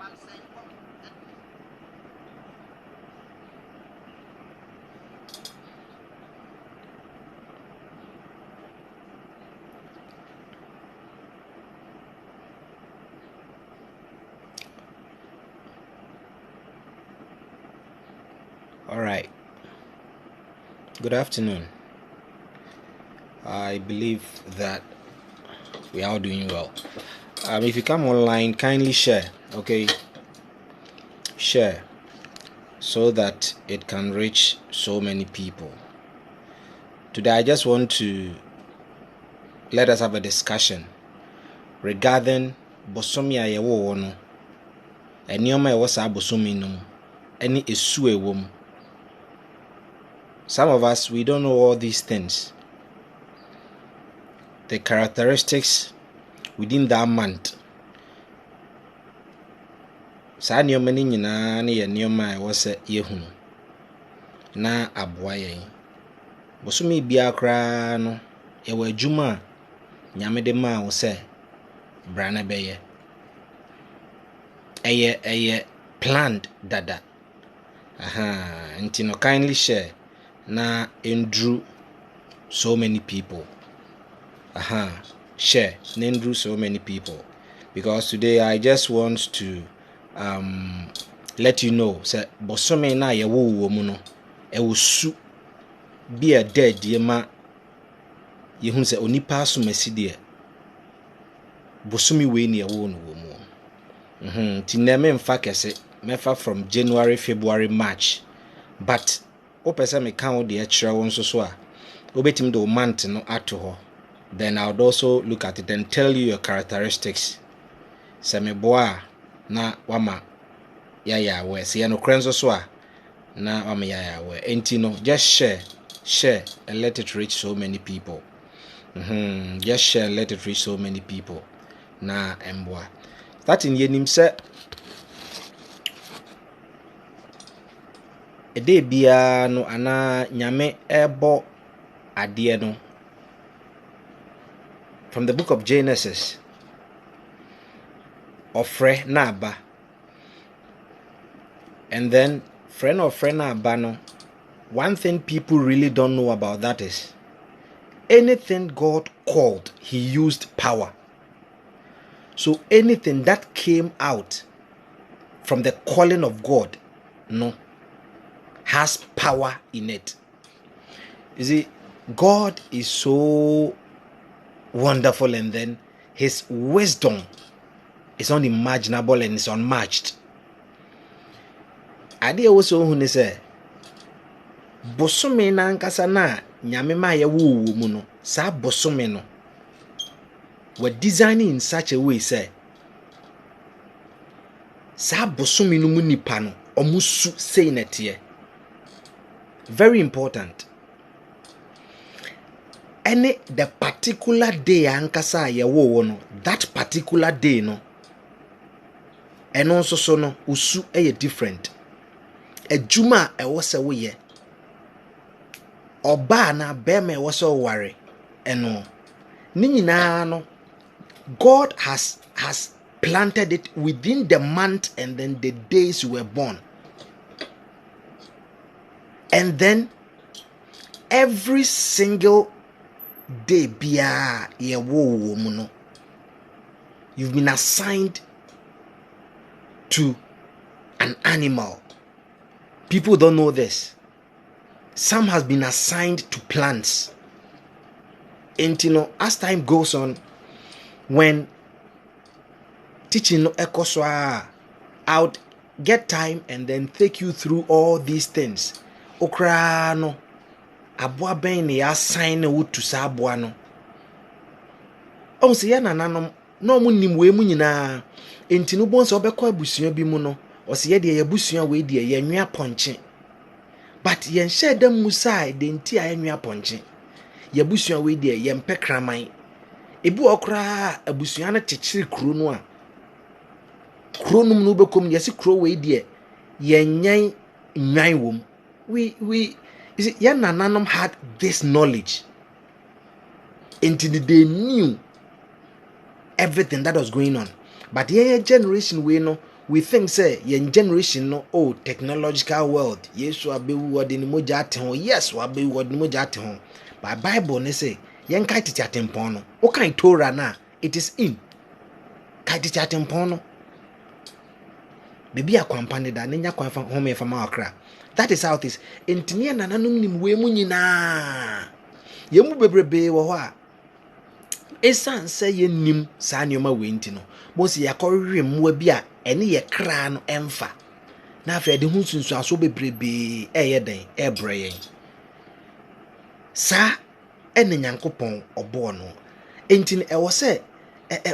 All right. Good afternoon. I believe that we are all doing well. If you come online, kindly share, okay? Share so that it can reach so many people. Today, I just want to let us have a discussion regarding bosomi a yewo no. Enioma ewo sa bosomi no. Any esu ewo mu. Some of us, we don't know all these things. The characteristics within that month. Saa nneɛma no nyinaa ne yɛ nneɛma a ɛwɔ sɛ yɛhunu na aboa yɛn. Bosome biara koraa no, yɛwɔ adwuma a Nyame de maa wo sɛ bra na bɛyɛ. Ɛyɛ planned dada. Nti no kindly share na enduru so many people. Share na enduru so many people. Because today I just want to let you know say bosome na yewo wo mu no ewo su bi a dead ye ma yehu say onipa asomasi de bosome we na yewo no wo mu ti na me mfa kese mefa from January, February, March, but o pese me kan wo de akira won so a obetim de month no ato ho, then I would also look at it and tell you your characteristics. Say me boa na wama yaya we say no krenzo so a na wama yaya we enti no just share and let it reach so many people. Just share and let it reach so many people na emboa that in yenim say e dey bia no ana nyame ebo ade no from the book of Genesis. Ofre na aba. And then friend of friend na aba no. One thing people really don't know about that is anything God called, he used power. So anything that came out from the calling of God, no, has power in it. You see, God is so wonderful, and then his wisdom is unimaginable and it's unmatched. Ade also hu ne say bosome na nkasa na nyame ma ye wo mu no, sa bosome no were designed in such a way say sa bosome no mu nipa no omusu sei na tie. Very important. Any the particular day ankasa ye wo no, that particular day no, and also so no usu eye different. Ejuma e wo se wo ye oba na bema e wo se ware eno ni nyina no God has planted it within the month and then the days you were born. And then every single day bia ye wo mu no, you've been assigned to an animal. People don't know this. Some has been assigned to plants. And you know, as time goes on, when teaching no ekoswa, I would get time and then take you through all these things. Okra no aboa ben ne assign wo to sa aboa no. O se ya nananom no mu nim we mu nyina. Enti no bon se obekọ abusua bi mu no, o se ye de ye abusua we de ye nwa ponche. But yen share dem musa de enti a nwa ponche. Ye abusua we de ye mpe kraman. Ebi okra abusua na techiri kuro no a. Kuro no mu bekom ye se kuro we de ye nyan nwan wom. We you see, your nananom had this knowledge. Until they knew everything that was going on. But your generation we know we think say yen generation no oh technological world yesu abewu wode ni moja ate ho yes wa abewu wode ni moja ate ho but bible ne say yen kai tete atempon no o kan Torah na it is in kai tete atempon no bebi akwampa ne da ne nya kwan fa home fa ma akra. That is how it is. Entinia nananum nim we mu nyina yemu bebrebe wo ho a esan say yenim saa nioma we nti no bosi yakorwe mmoa bi a ene ye kra no emfa na afa de hu sunsu aso bebrebe eye den ebre yen sa ene nyankopon obo no enti no ewo say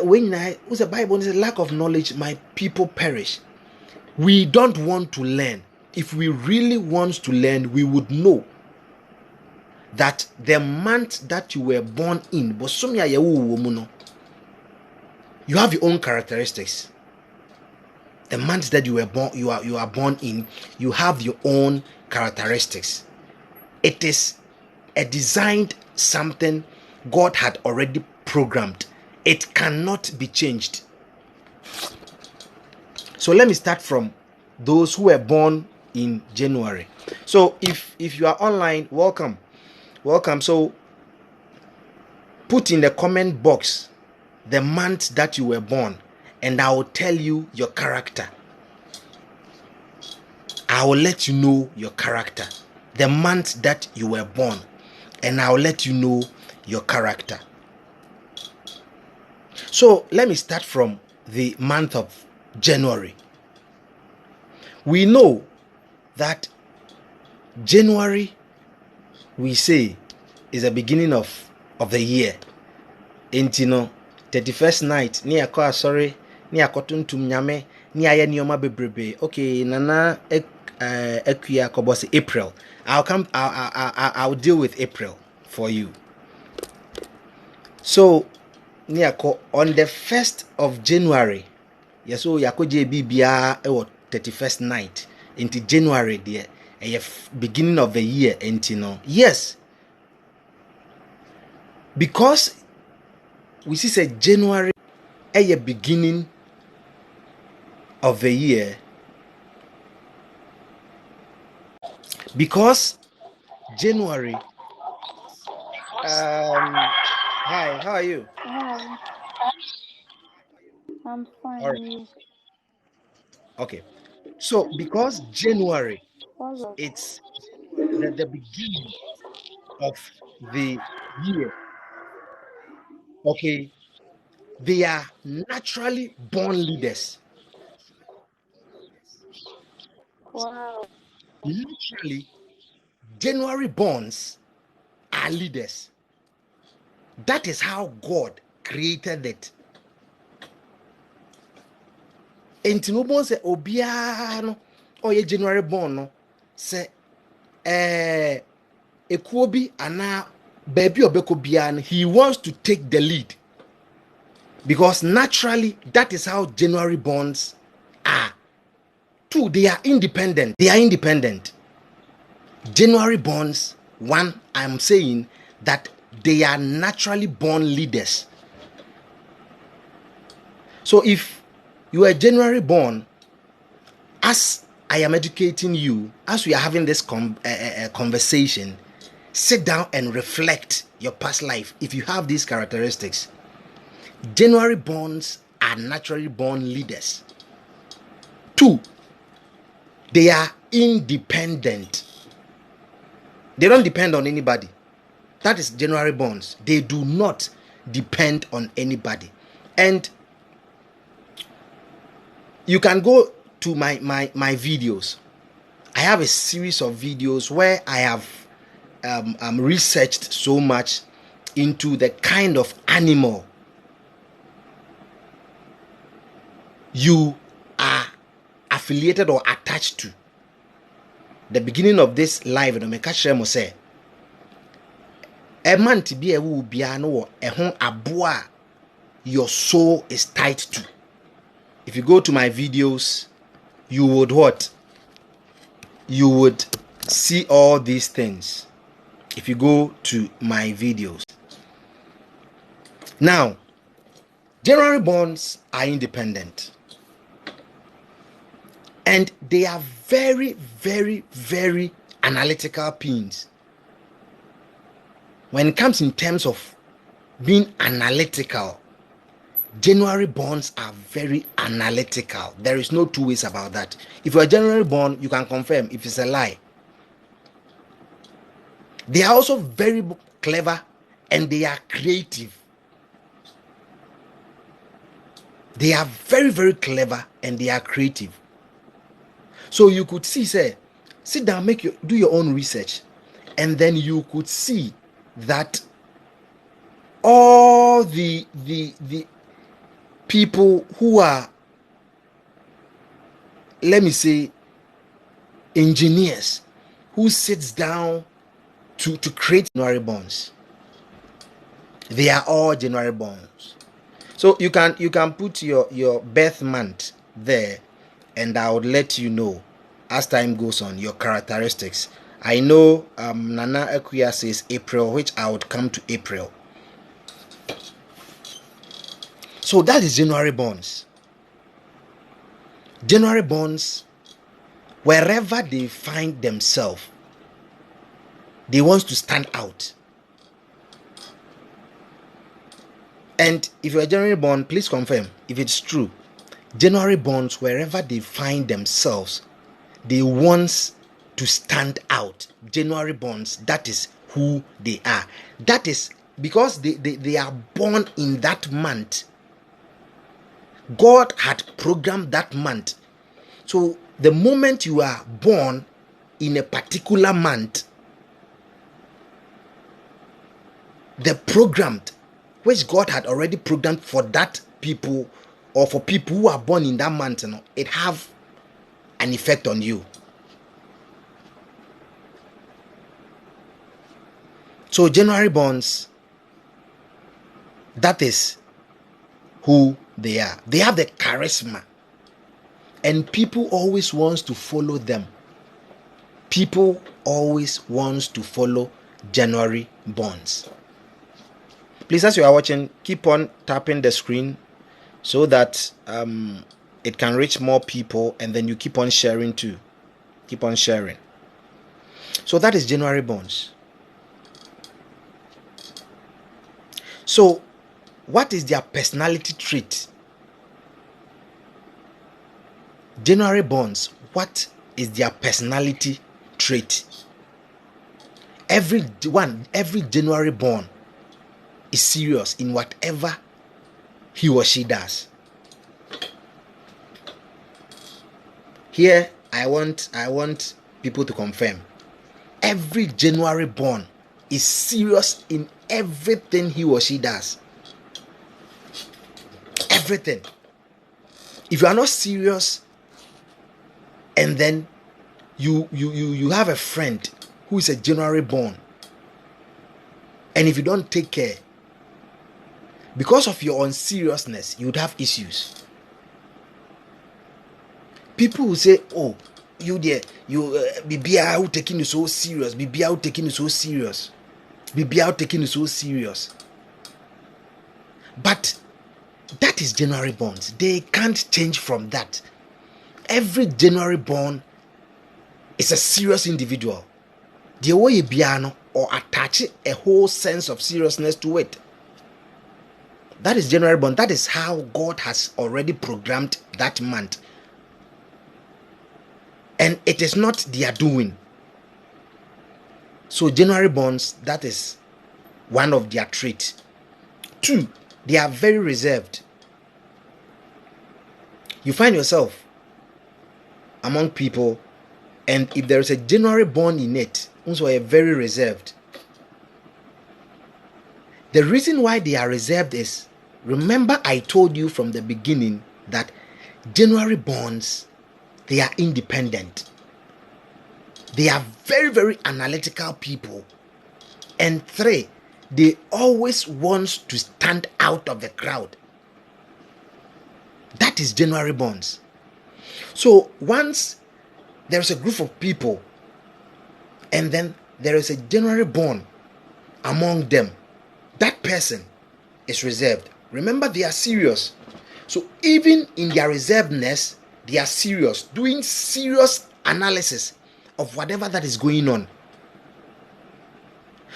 we nyina who the Bible says lack of knowledge my people perish. We don't want to learn. If we really want to learn, we would know that the month that you were born in, you have your own characteristics. The month that you were born, you are born in, you have your own characteristics. It is a designed something God had already programmed. It cannot be changed. So let me start from those who were born in January. So if you are online, welcome. So put in the comment box the month that you were born and I will tell you your character. I will let you know your character. The month that you were born and I will let you know your character. So let me start from the month of January. We know that January, we say, is the beginning of the year. Intino 31st night, ni akwa sorry, ni akotuntum nyame, ni aye nioma bebrebe. Okay, nana ekuya kobose April. I'll deal with April for you. So ni ako on the 1st of January. Yeso yakoje bibia e 31st night into January there a beginning of the year and yes, because we see say January a beginning of the year, because January hi, how are you? Hi. I'm fine. All right. Okay, so because January it's the beginning of the year, okay, they are naturally born leaders. Wow. Literally, January borns are leaders. That is how God created it. Enti no bon se obiara no oye January born no se ekuo bi ana baby obeko bia no, he wants to take the lead. Because naturally that is how January borns are. Two, they are independent. January borns, one, I'm saying that they are naturally born leaders. So if you are January born, as I am educating you, as we are having this conversation, sit down and reflect your past life. If you have these characteristics, January borns are naturally born leaders. Two, they are independent. They don't depend on anybody. That is January borns. They do not depend on anybody. And you can go to my videos. I have a series of videos where I have researched so much into the kind of animal you are affiliated or attached to. The beginning of this live, no make sure mo say a man to be a will be no a home aboa your soul is tied to. If you go to my videos, you would what? You would see all these things. If you go to my videos. Now, January borns are independent. And they are very, very, very analytical beings. When it comes in terms of being analytical, January borns are very analytical. There is no two ways about that. If you are January born, you can confirm if it's a lie. They are also very clever and they are creative. They are very, very clever and they are creative. So you could see, say, sit down, do your own research, and then you could see that all the people who are, let me say, engineers who sits down to create January bonds, they are all January bonds. So you can put your birth month there, and I would let you know as time goes on your characteristics. I know Nana Ekuya says April, which I would come to April. So that is January bonds. January bonds, wherever they find themselves, they want to stand out. And if you're a January born, please confirm if it's true. January borns, wherever they find themselves, they want to stand out. January borns, that is who they are. That is because they are born in that month. God had programmed that month. So the moment you are born in a particular month, the programmed, which God had already programmed for that people, or for people who are born in that month, it have an effect on you. So January borns, that is who they are. They have the charisma, and people always wants to follow them. People always wants to follow January borns. Please, as you are watching, keep on tapping the screen so that it can reach more people, and then you keep on sharing too. Keep on sharing. So that is January bonds. So what is their personality trait? January bonds, what is their personality trait? Every January born is serious in whatever he or she does. Here I want people to confirm. Every January born is serious in everything he or she does. Everything. If you are not serious, and then you have a friend who is a January born, and if you don't take care, because of your unseriousness, you would have issues. People will say, "Oh, you there, Bibia who taking you so serious, Bibia who taking you so serious, Bibia who taking you so serious." But that is January borns. They can't change from that. Every January born is a serious individual. The way biano or attach a whole sense of seriousness to it. That is January born. That is how God has already programmed that month. And it is not their doing. So January borns, that is one of their traits. 2, they are very reserved. You find yourself among people, and if there is a January born in it, also are very reserved. The reason why they are reserved is, remember I told you from the beginning that January borns, they are independent. They are very, very analytical people. And 3, they always want to stand out of the crowd. That is January borns. So once there is a group of people, and then there is a January born among them, that person is reserved. Remember, they are serious. So even in their reservedness, They are serious, doing serious analysis of whatever that is going on.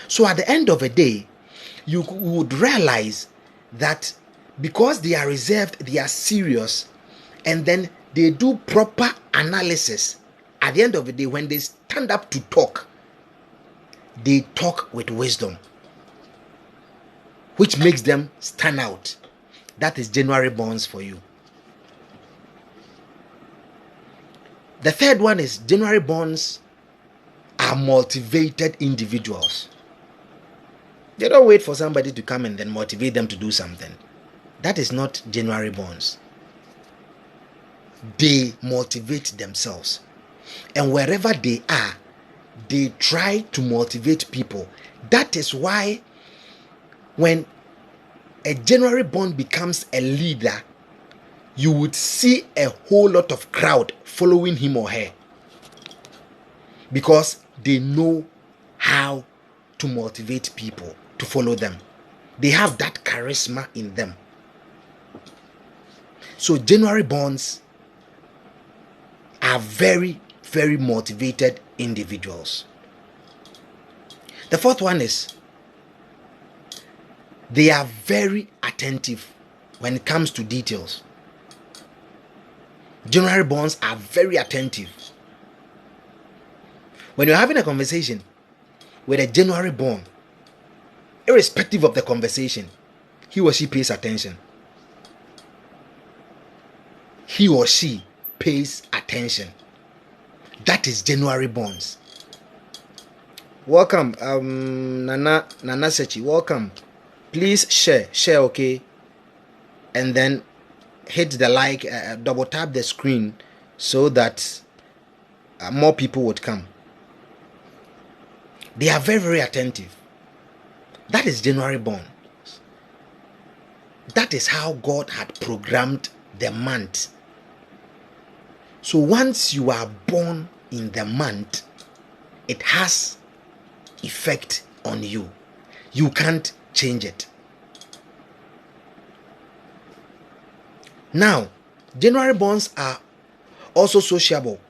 So at the end of the day, you would realize that because they are reserved, they are serious, and then they do proper analysis. At the end of the day, when they stand up to talk, they talk with wisdom, which makes them stand out. That is January borns for you. The third one is January borns are motivated individuals. They don't wait for somebody to come and then motivate them to do something. That is not January borns. They motivate themselves. And wherever they are, they try to motivate people. That is why when a January born becomes a leader, you would see a whole lot of crowd following him or her, because they know how to motivate people to follow them. They have that charisma in them. So January borns are very, very motivated individuals. The fourth one is they are very attentive when it comes to details. January borns are very attentive. When you're having a conversation with a January born, irrespective of the conversation, he or she pays attention. He or she pays attention. That is January borns. Welcome, Nana Sechi. Welcome. Please share, okay, and then hit the like, double tap the screen so that more people would come. They are very, very attentive. That is January born. That is how God had programmed the month. So once you are born in the month, it has effect on you. You can't change it. Now, January borns are also sociable.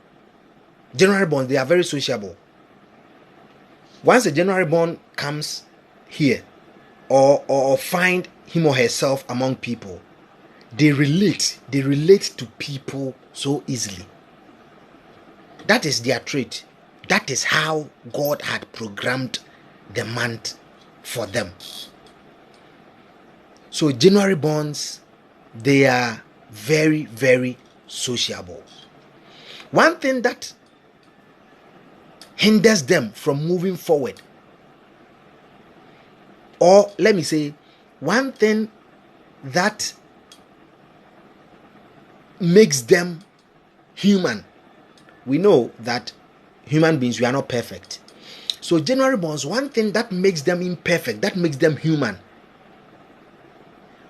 January born, they are very sociable. Once a January born comes here or find him or herself among people, they relate to people so easily. That is their trait. That is how God had programmed the month for them. So January borns, they are very, very sociable. One thing that hinders them from moving forward, or let me say, one thing that makes them human. We know that human beings, we are not perfect. So January borns, one thing that makes them imperfect, that makes them human.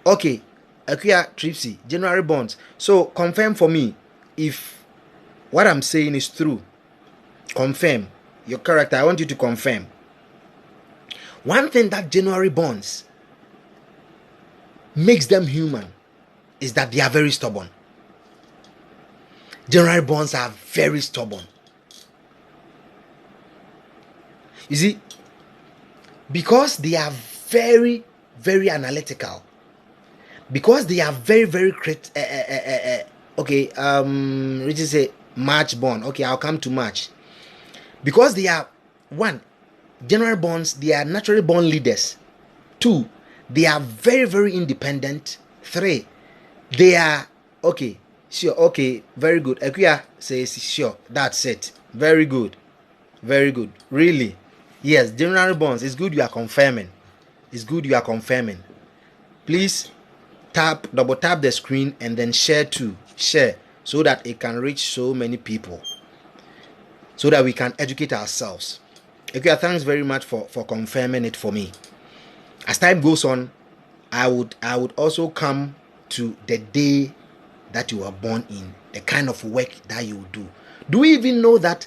Okay, Akuya Tripsy, January borns. So confirm for me if what I'm saying is true. Confirm your character. I want you to confirm. One thing that January borns makes them human is that they are very stubborn. January borns are very stubborn. You see, because they are very, very analytical, because they are very, very Richard say March born. Okay, I'll come to March. Because they are, one, January borns, they are naturally born leaders. Two, they are very, very independent. Three, they are, okay, sure, okay, very good. Akuya says, sure, that's it. Very good. Very good. Really? Yes, January borns. It's good you are confirming. It's good you are confirming. Please double tap the screen and then share too. Share so that it can reach so many people, so that we can educate ourselves. Okay, thanks very much for confirming it for me. As time goes on, I would also come to the day that you were born in, the kind of work that you do. Do we even know that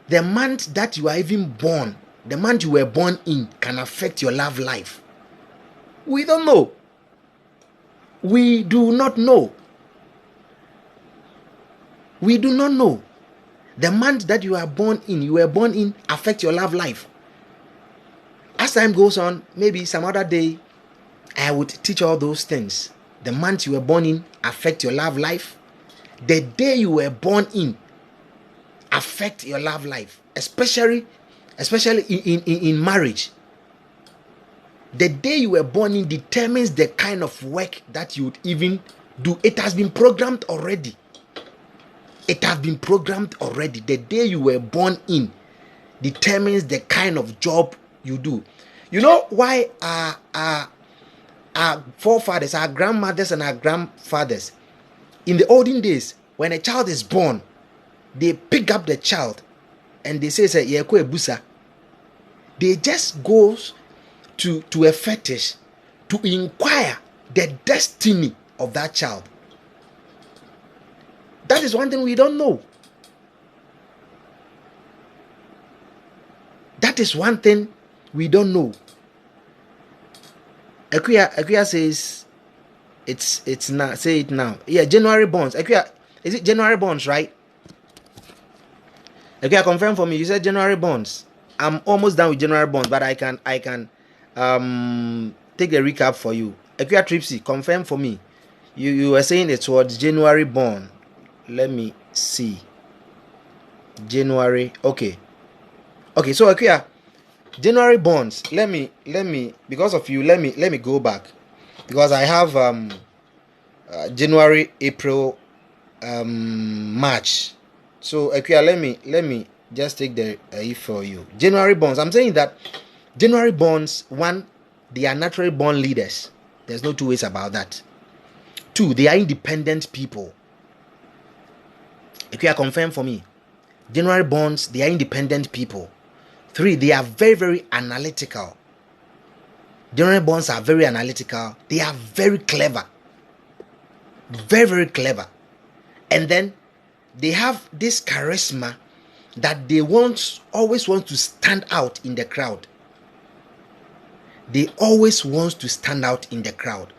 the month that you are even born, the month you were born in, can affect your love life? We don't know. We do not know. We do not know. The month that you were born in, affect your love life. As time goes on, maybe some other day, I would teach all those things. The month you were born in affect your love life. The day you were born in affect your love life, especially in marriage. The day you were born in determines the kind of work that you would even do. It has been programmed already. It has been programmed already. The day you were born in determines the kind of job you do. You know why our forefathers, our grandmothers and our grandfathers, in the olden days, when a child is born, they pick up the child and they say, they just goes to a fetish to inquire the destiny of that child. That is one thing we don't know. That is one thing we don't know. Akuya says it's now. Say it now. Yeah, January bonds. Akuya, is it January bonds, right? Akuya, confirm for me. You said January bonds. I'm almost done with January bonds, but I can take the recap for you. Akuya Tripsy, confirm for me. You were saying it was January bond. Let me see. January. Okay. So Akuya, January bonds. Let me because of you. Let me go back because I have January, April, March. So Akuya, let me just take the for you. January bonds. I'm saying that January bonds. One, they are naturally born leaders. There's no two ways about that. Two, they are independent people. Akuya, confirm for me. January bonds, they are independent people. Three, they are very, very analytical. January bonds are very analytical. They are very clever. Very, very clever. And then they have this charisma that they always want to stand out in the crowd. They always want to stand out in the crowd.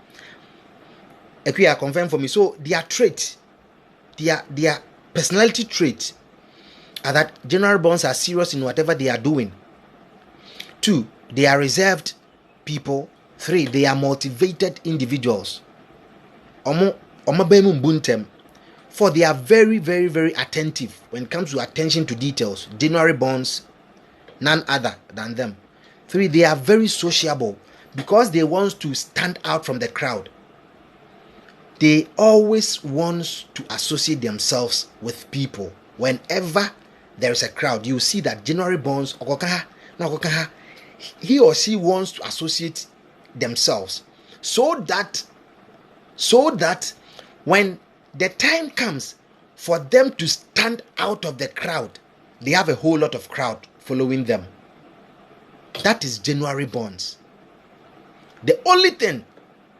Akuya, confirm for me. So their trait, their personality trait are that January bonds are serious in whatever they are doing. Two, they are reserved people. Three, they are motivated individuals. Four, they are very, very, very attentive when it comes to attention to details. January bonds, none other than them. Three, they are very sociable because they want to stand out from the crowd. They always want to associate themselves with people. Whenever there is a crowd, you see that January bonds, he or she wants to associate themselves so that when the time comes for them to stand out of the crowd, they have a whole lot of crowd following them. That is January bonds. The only thing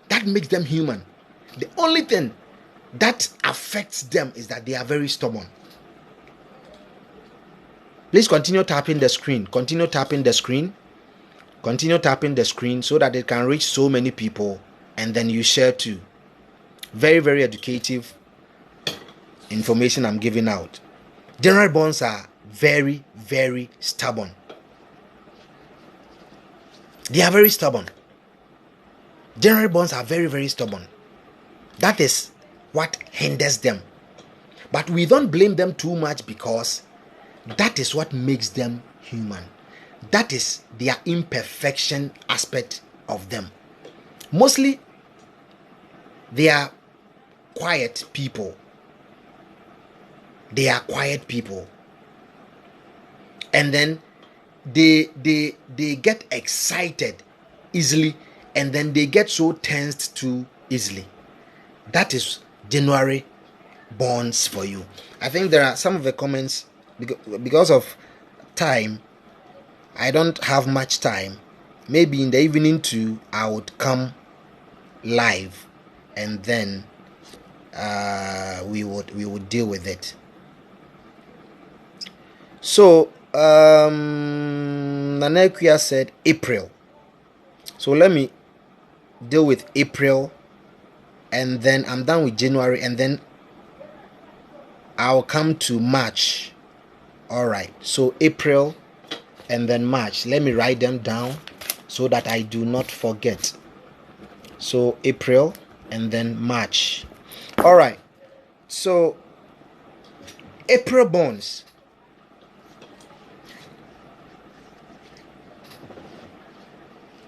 that makes them human, the only thing that affects them is that they are very stubborn. Please continue tapping the screen. Continue tapping the screen so that it can reach so many people, and then you share too. Very, very educative information I'm giving out. January bonds are very, very stubborn. They are very stubborn. January bonds are very, very stubborn. That is what hinders them. But we don't blame them too much because that is what makes them human. That is their imperfection aspect of them. Mostly, they are quiet people. They are quiet people. And then they get excited easily, and then they get so tensed too easily. That is January bonds for you. I think there are some of the comments, because of time, I don't have much time. Maybe in the evening too, I would come live, and then we would deal with it. So Nanekuya said April. So let me deal with April, and then I'm done with January, and then I'll come to March. All right, so April and then March. Let me write them down so that I do not forget. So April and then March. All right, so April bonds.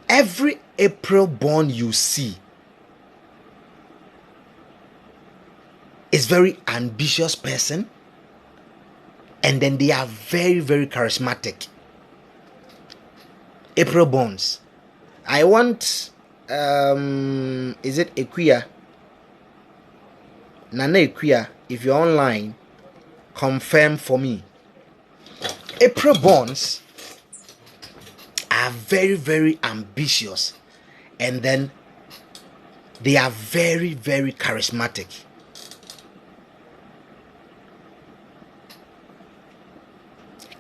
Every April born you see is very ambitious person, and then they are very, very charismatic. April bonds. I want is it Equia? Nana Equia, if you're online, confirm for me. April bonds are very, very ambitious, and then they are very, very charismatic.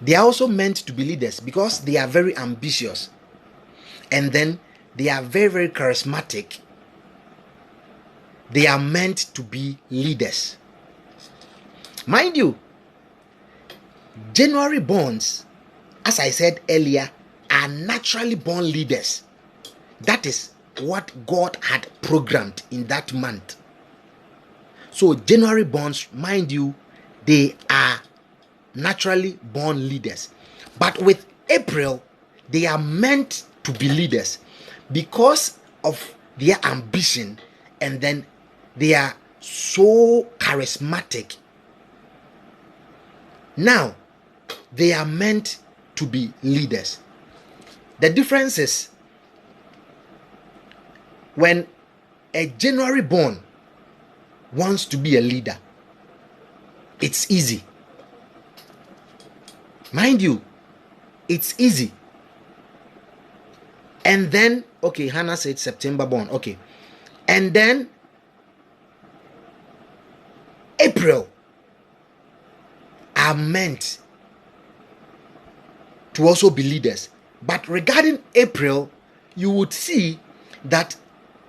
They are also meant to be leaders because they are very ambitious, and then they are very, very charismatic. They are meant to be leaders. Mind you, January borns, as I said earlier, are naturally born leaders. That is what God had programmed in that month. So January borns, mind you, they are naturally born leaders. But with April, they are meant to be leaders because of their ambition, and then they are so charismatic. Now, they are meant to be leaders. The difference is when a January born wants to be a leader, it's easy. Mind you, it's easy. And then, okay, Hannah said September born. Okay. And then April are meant to also be leaders. But regarding April, you would see that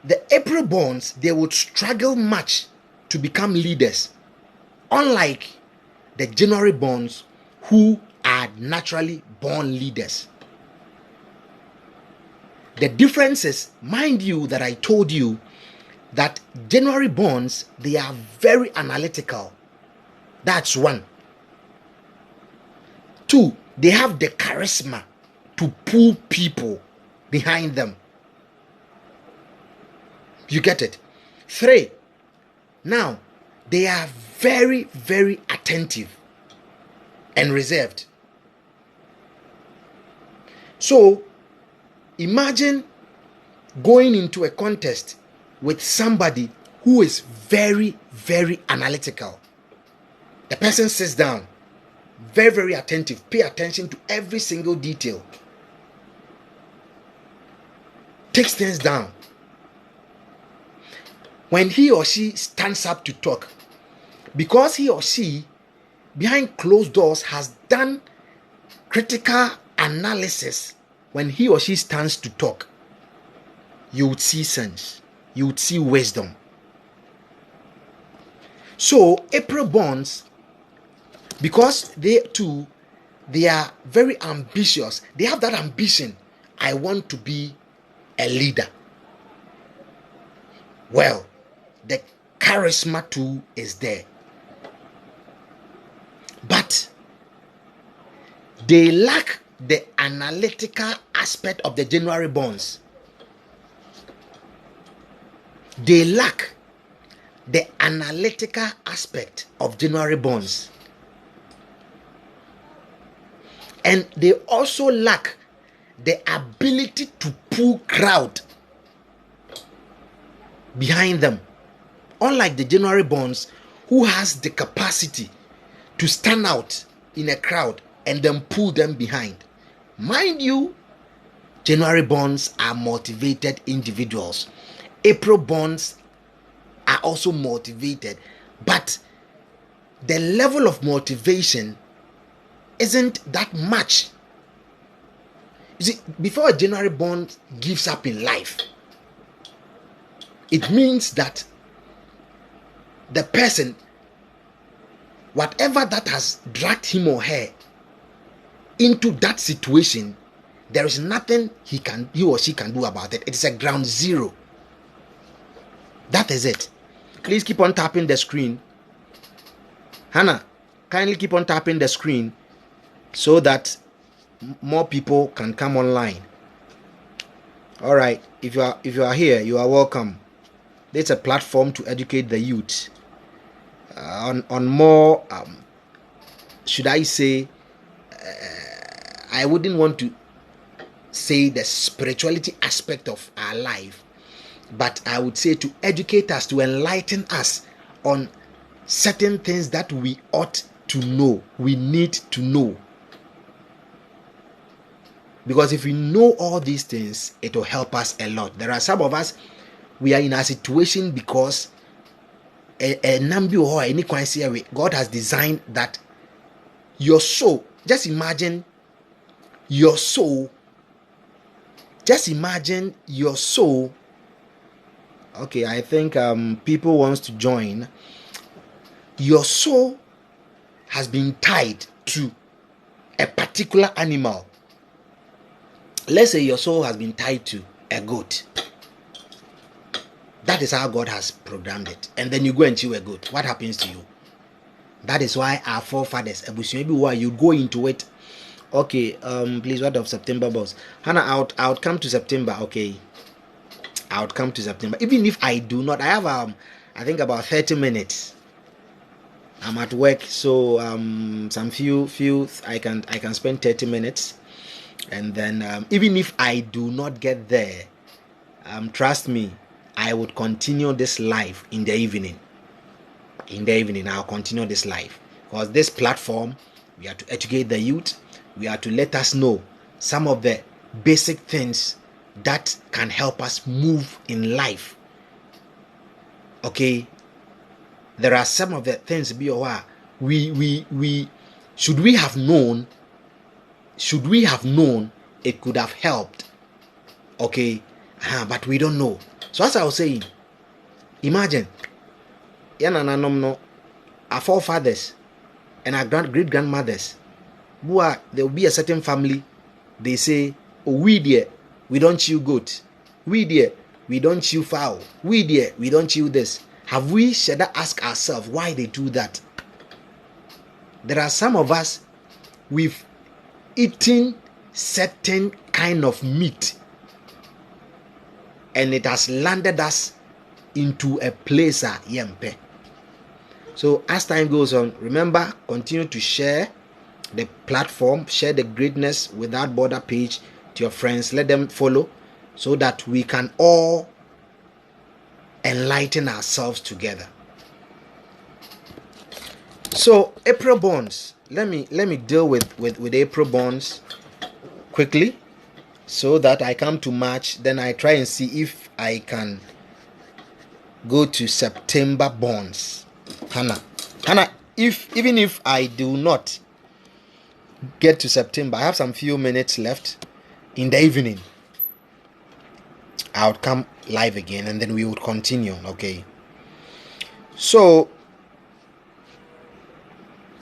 the April borns, they would struggle much to become leaders, unlike the January borns who are naturally born leaders. The difference is, mind you, that I told you that January borns, they are very analytical. That's one. Two, they have the charisma to pull people behind them. You get it? Three, now they are very, very attentive and reserved. So imagine going into a contest with somebody who is very, very analytical. The person sits down, very, very attentive, pay attention to every single detail, takes things down. When he or she stands up to talk, because he or she behind closed doors has done critical analysis, when he or she stands to talk, you would see sense, you would see wisdom. So April borns, because they are very ambitious, they have that ambition, I want to be a leader. Well, the charisma too is there, but they lack the analytical aspect of the January borns. They lack the analytical aspect of January borns, and they also lack the ability to pull crowd behind them, unlike the January borns who has the capacity to stand out in a crowd and then pull them behind. Mind you, January borns are motivated individuals. April borns are also motivated, but the level of motivation isn't that much. You see, before a January born gives up in life, it means that the person whatever that has dragged him or her into that situation, there is nothing he or she can do about it. It is a ground zero. That is it. Please keep on tapping the screen. Hannah, kindly keep on tapping the screen so that more people can come online. All right. If you are here, you are welcome. It's a platform to educate the youth on more. Should I say? I wouldn't want to say the spirituality aspect of our life, but I would say to educate us, to enlighten us on certain things that we ought to know, we need to know. Because if we know all these things, it will help us a lot. There are some of us, we are in a situation because God has designed that your soul, just imagine your soul. Okay, I think people wants to join. Your soul has been tied to a particular animal. Let's say your soul has been tied to a goat. That is how God has programmed it. And then you go and chew a goat. What happens to you? That is why our forefathers, maybe why you go into it. Okay, please, what of September boss? Hannah, I would come to September. Okay, I would come to September. Even if I do not, I have I think about 30 minutes. I'm at work, so some few I can spend 30 minutes, and then even if I do not get there, trust me, I would continue this live in the evening. I'll continue this live because this platform, we are to educate the youth. We are to let us know some of the basic things that can help us move in life. Okay, there are some of the things we should we have known, it could have helped. Okay, but we don't know. So as I was saying, imagine our forefathers and our great grandmothers, there will be a certain family, they say, oh, we don't chew goat, we don't chew fowl, we don't chew this. Have we should ask ourselves why they do that? There are some of us, we've eaten certain kind of meat and it has landed us into a place yempe. So as time goes on, remember, continue to share the platform, share the Greatness Without Border page to your friends. Let them follow so that we can all enlighten ourselves together. So April bonds. Let me deal with April bonds quickly so that I come to March. Then I try and see if I can go to September bonds. Hannah, even if I do not get to September, I have some few minutes left in the evening. I would come live again and then we would continue. Okay. So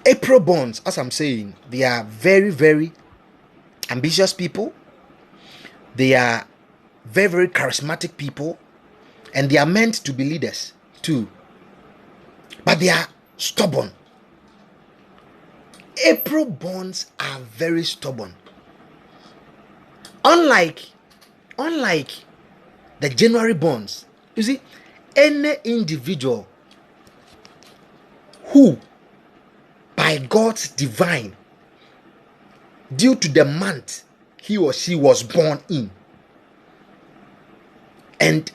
April bonds, as I'm saying, they are very, very ambitious people. They are very, very charismatic people, and they are meant to be leaders too. But they are stubborn. April bonds are very stubborn. Unlike the January bonds, you see, any individual who, by God's divine, due to the month he or she was born in, and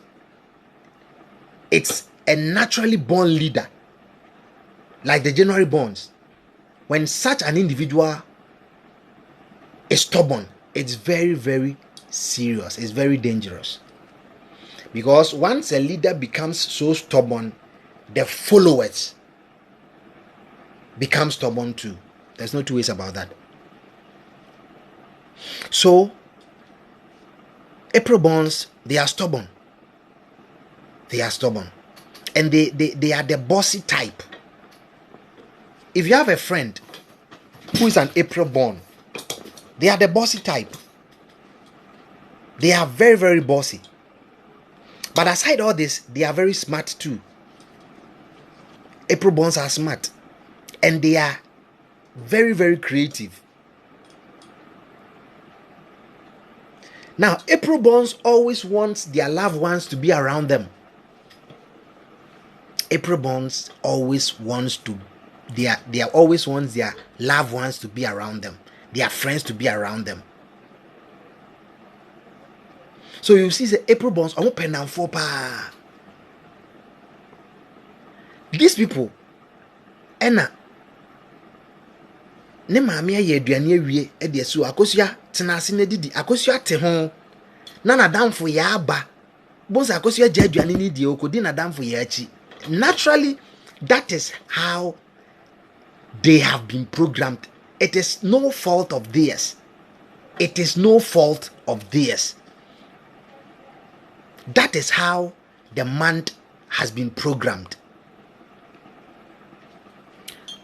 it's a naturally born leader, like the January bonds, when such an individual is stubborn, it's very, very serious. It's very dangerous. Because once a leader becomes so stubborn, the followers become stubborn too. There's no two ways about that. So, April bonds, they are stubborn. And they are the bossy type. if you have a friend who is an April born, they are the bossy type. They are very, very bossy. But aside all this, they are very smart too. April borns are smart. And they are very, very creative. Now, April borns always want their loved ones to be around them. April borns always wants to, they always want their loved ones to be around them, their friends to be around them. So you see the April borns are open and for pa. These people, Enna, ne maame aye aduane awie e de so akosua tenase na didi akosua te ho na nadamfo ya aba bonsa akosua gya aduane ni die okodi nadamfo ya achi. Naturally, that is how they have been programmed. It is no fault of theirs. It is no fault of theirs. That is how the month has been programmed.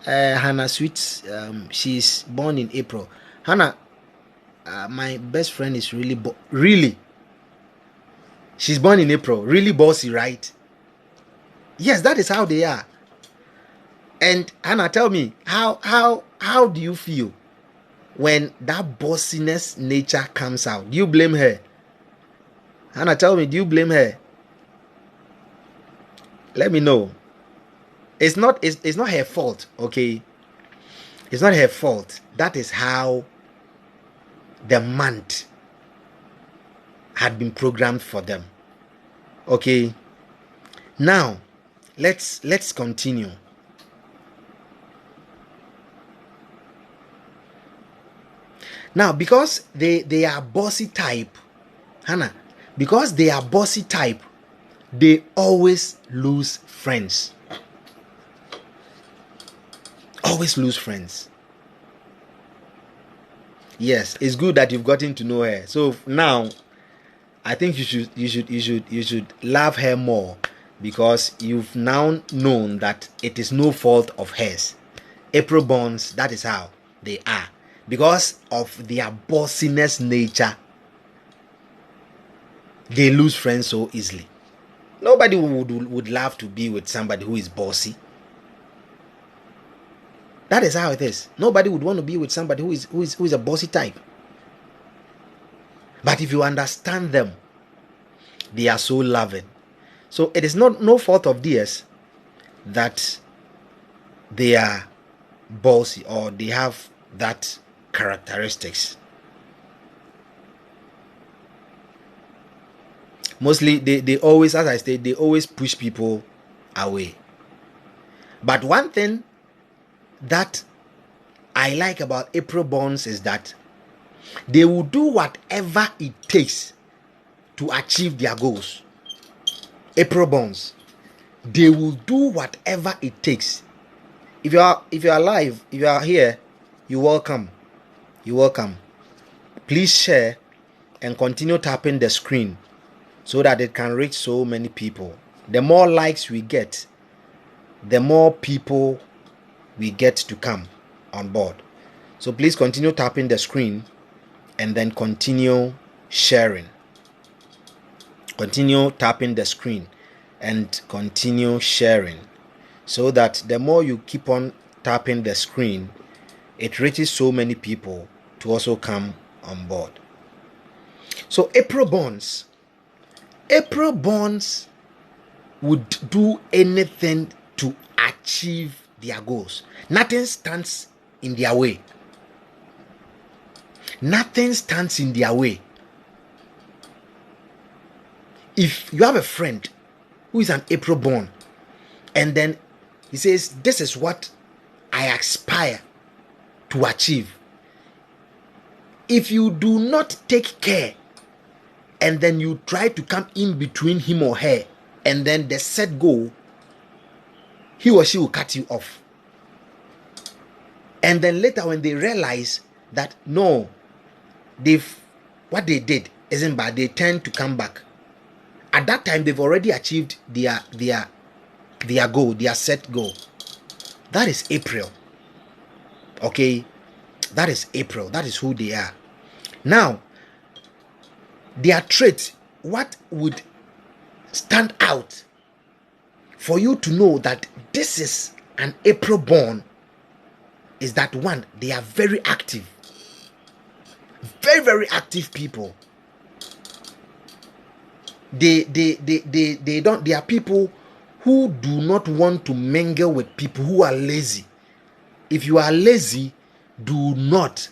Hannah Sweets, she's born in April. Hannah, my best friend is really. She's born in April. Really bossy, right? Yes, that is how they are. And Hannah, tell me, how do you feel when that bossiness nature comes out? Do you blame her? Hannah, tell me, do you blame her? Let me know. It's not her fault, okay? It's not her fault. That is how the month had been programmed for them. Okay? Now, let's continue. Now, because they are bossy type, Hannah, because they are bossy type, they always lose friends. Always lose friends. Yes, it's good that you've gotten to know her. So now, I think you should love her more, because you've now known that it is no fault of hers. April borns, that is how they are. Because of their bossiness nature, they lose friends so easily. Nobody would love to be with somebody who is bossy. That is how it is. Nobody would want to be with somebody who is a bossy type. But if you understand them, they are so loving. So it is no fault of theirs that they are bossy or they have that characteristics. Mostly they always, as I said, they always push people away. But one thing that I like about April borns is that they will do whatever it takes to achieve their goals. April borns, they will do whatever it takes. If you are alive, if you are here, you're welcome. You're welcome. Please share and continue tapping the screen so that it can reach so many people. The more likes we get, the more people we get to come on board. So please continue tapping the screen and then continue sharing. Continue tapping the screen and continue sharing, so that the more you keep on tapping the screen, it reaches so many people to also come on board. So April borns would do anything to achieve their goals. Nothing stands in their way. Nothing stands in their way. If you have a friend who is an April born, and then he says, this is what I aspire to achieve. If you do not take care, and then you try to come in between him or her, and then the set goal, he or she will cut you off. And then later when they realize that no, what they did isn't bad, they tend to come back. At that time, they've already achieved their goal, their set goal. That is April. Okay, that is April. That is who they are. Now, their trait, what would stand out for you to know that this is an April born is that one, they are very active. Very, very active people. They don't, they are people who do not want to mingle with people who are lazy. If you are lazy, do not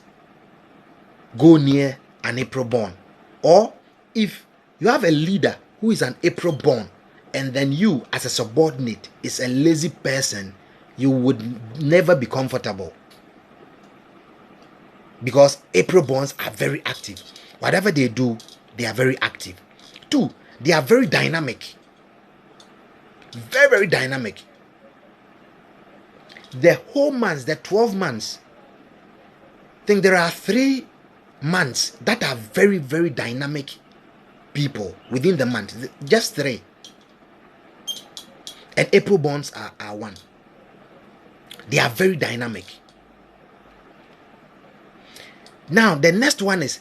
go near an April born. Or if you have a leader who is an April born, and then you as a subordinate is a lazy person, you would never be comfortable. Because April borns are very active. Whatever they do, they are very active. 2, they are very dynamic. Very, very dynamic. The whole months, the 12 months, I think there are 3 months that are very, very dynamic people within the month. Just 3. And April borns are one. They are very dynamic. Now, the next one is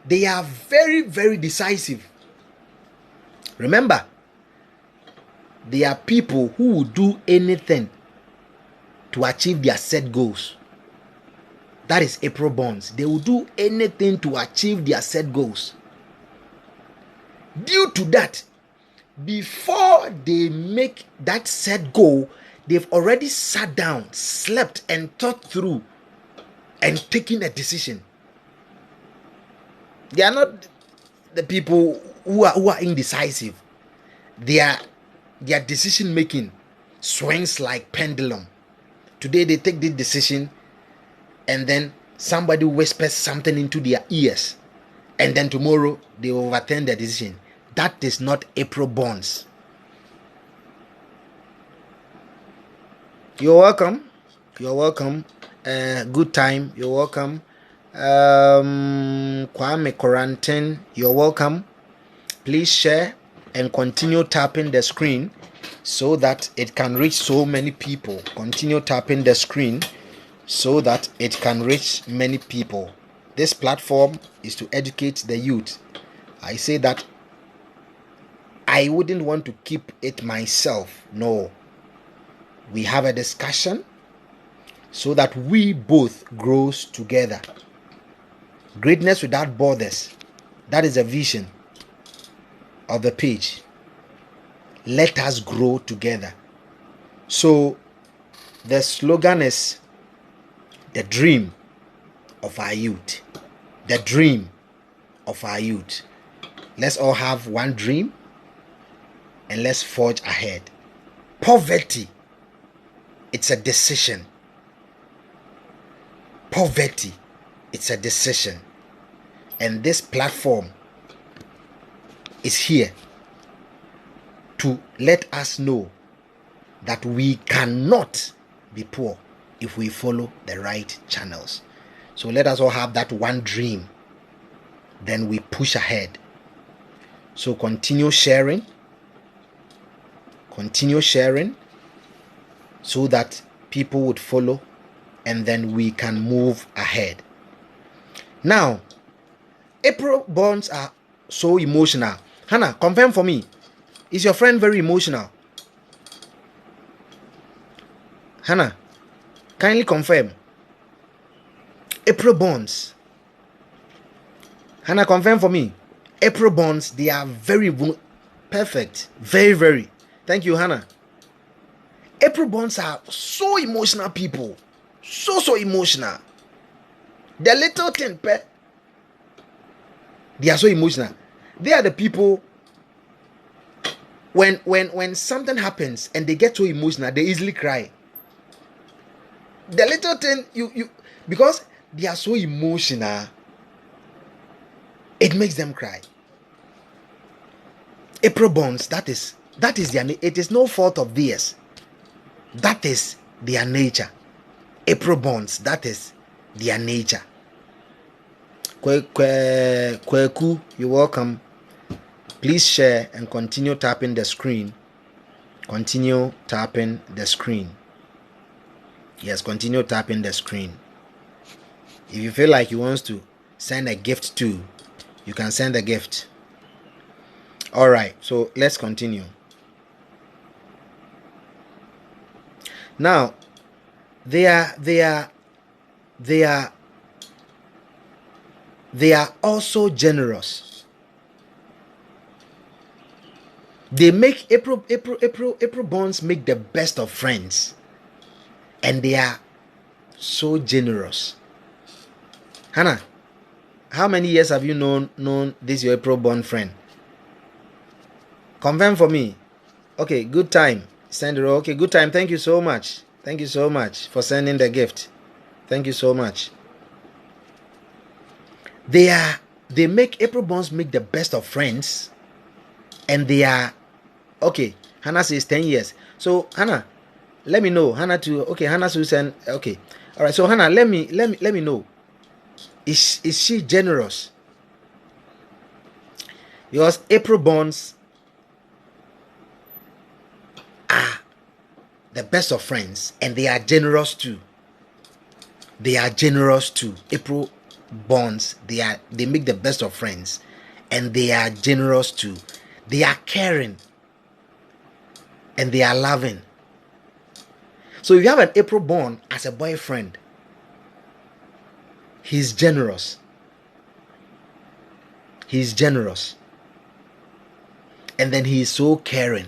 they are very, very decisive. Remember, they are people who will do anything to achieve their set goals. That is April borns. They will do anything to achieve their set goals. Due to that, before they make that set goal, they've already sat down, slept, and thought through and taken a decision. They are not the people who are indecisive. Their decision making swings like pendulum. Today they take this decision, and then somebody whispers something into their ears, and then tomorrow they overturn their decision. That is not April borns. You're welcome. You're welcome. Good time. You're welcome. Kwame Quarantine, you're welcome. Please share and continue tapping the screen so that it can reach so many people. Continue tapping the screen so that it can reach many people. This platform is to educate the youth. I say that I wouldn't want to keep it myself. No. We have a discussion so that we both grows together. Greatness without borders. That is a vision of the page. Let us grow together. So the slogan is the dream of our youth. The dream of our youth. Let's all have one dream and let's forge ahead. Poverty, it's a decision. Poverty, it's a decision. And this platform is here to let us know that we cannot be poor if we follow the right channels. So let us all have that one dream. Then we push ahead. So continue sharing. Continue sharing so that people would follow, and then we can move ahead. Now, April borns are so emotional. Hannah, confirm for me. Is your friend very emotional? Hannah, kindly confirm. April borns. Hannah, confirm for me. April borns, they are very perfect. Very, very. Thank you, Hannah. April borns are so emotional people. So emotional. The little thing, they are so emotional. They are the people when something happens and they get so emotional, they easily cry. The little thing, you because they are so emotional, it makes them cry. April borns, that is their, it is no fault of theirs. That is their nature. April borns, that is their nature. Kweku, you're welcome. Please share and continue tapping the screen. Continue tapping the screen. Yes, continue tapping the screen. If you feel like you want to send a gift too, you can send a gift. All right, so let's continue. Now, they are also generous. They make April bonds make the best of friends, and they are so generous. Hannah, how many years have you known this your April bond friend? Confirm for me. Okay, good time. Send it. Okay, good time. Thank you so much. Thank you so much for sending the gift. Thank you so much. They make April bonds make the best of friends, and they are okay. Hannah says 10 years. So Hannah, let me know. Hannah to okay. Hannah to send okay. All right. So Hannah, let me know. Is she generous? Because April bonds are the best of friends, and they are generous too. They are generous too. April bonds, they make the best of friends, and they are generous too. They are caring, and they are loving. So if you have an April bond as a boyfriend, he's generous. He's generous. And then he is so caring.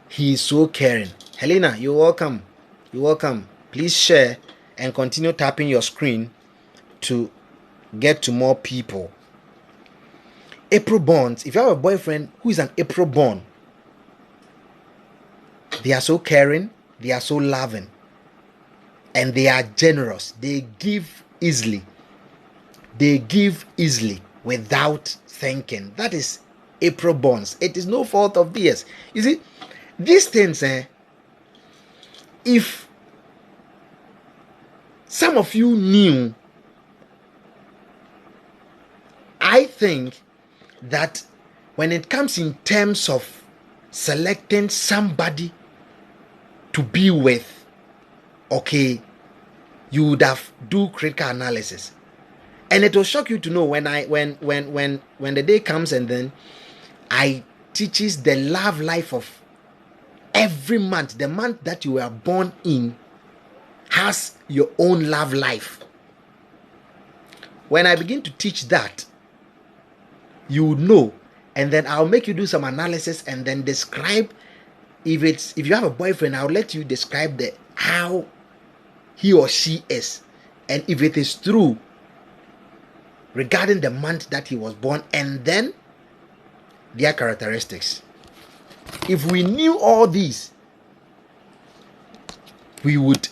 He is so caring. Helena, you're welcome. You're welcome. Please share and continue tapping your screen to get to more people. April bonds. If you have a boyfriend who is an April bond, they are so caring, they are so loving, and they are generous. They give easily. They give easily without thinking. That is April bonds. It is no fault of theirs. You see, these things, if some of you knew, I think that when it comes in terms of selecting somebody to be with, okay, you would have do critical analysis. And it will shock you to know when the day comes and then I teaches the love life of every month. The month that you were born in has your own love life. When I begin to teach that, you would know, and then I'll make you do some analysis and then describe. If you have a boyfriend, I'll let you describe how he or she is, and if it is true regarding the month that he was born, and then their characteristics. If we knew all these, we would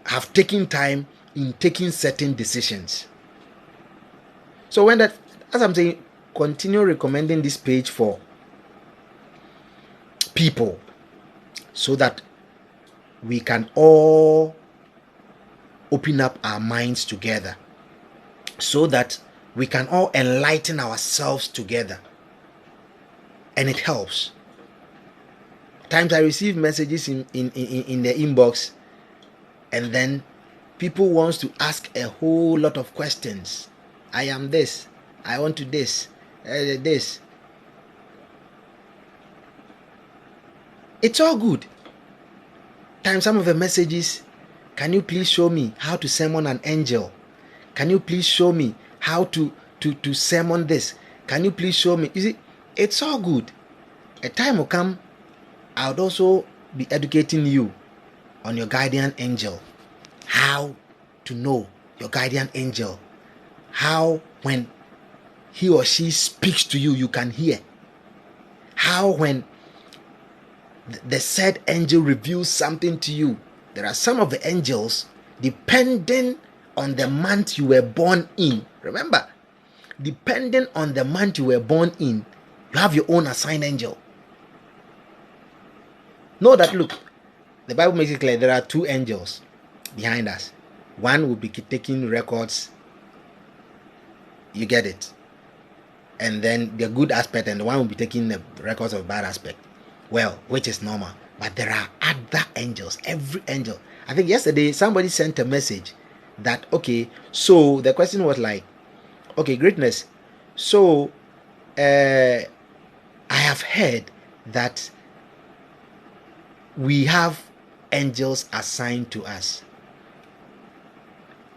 have taken time in taking certain decisions. So as I'm saying, continue recommending this page for people so that we can all open up our minds together, so that we can all enlighten ourselves together. And it helps. Times I receive messages in the inbox, and then people wants to ask a whole lot of questions. I am this, I want to this. It's all good. Times some of the messages, can you please show me how to summon an angel? Can you please show me how to summon this? Can you please show me? You see, it's all good. A time will come, I would also be educating you on your guardian angel. How to know your guardian angel. How when he or she speaks to you, you can hear. How when the said angel reveals something to you. There are some of the angels, depending on the month you were born in. Remember, depending on the month you were born in, you have your own assigned angel. Know that, look, the Bible makes it clear there are two angels behind us. One will be taking records. You get it. And then the good aspect, and the one will be taking the records of bad aspect. Well, which is normal. But there are other angels. Every angel. I think yesterday somebody sent a message that, okay, so the question was like, okay, greatness. So I have heard that we have angels assigned to us.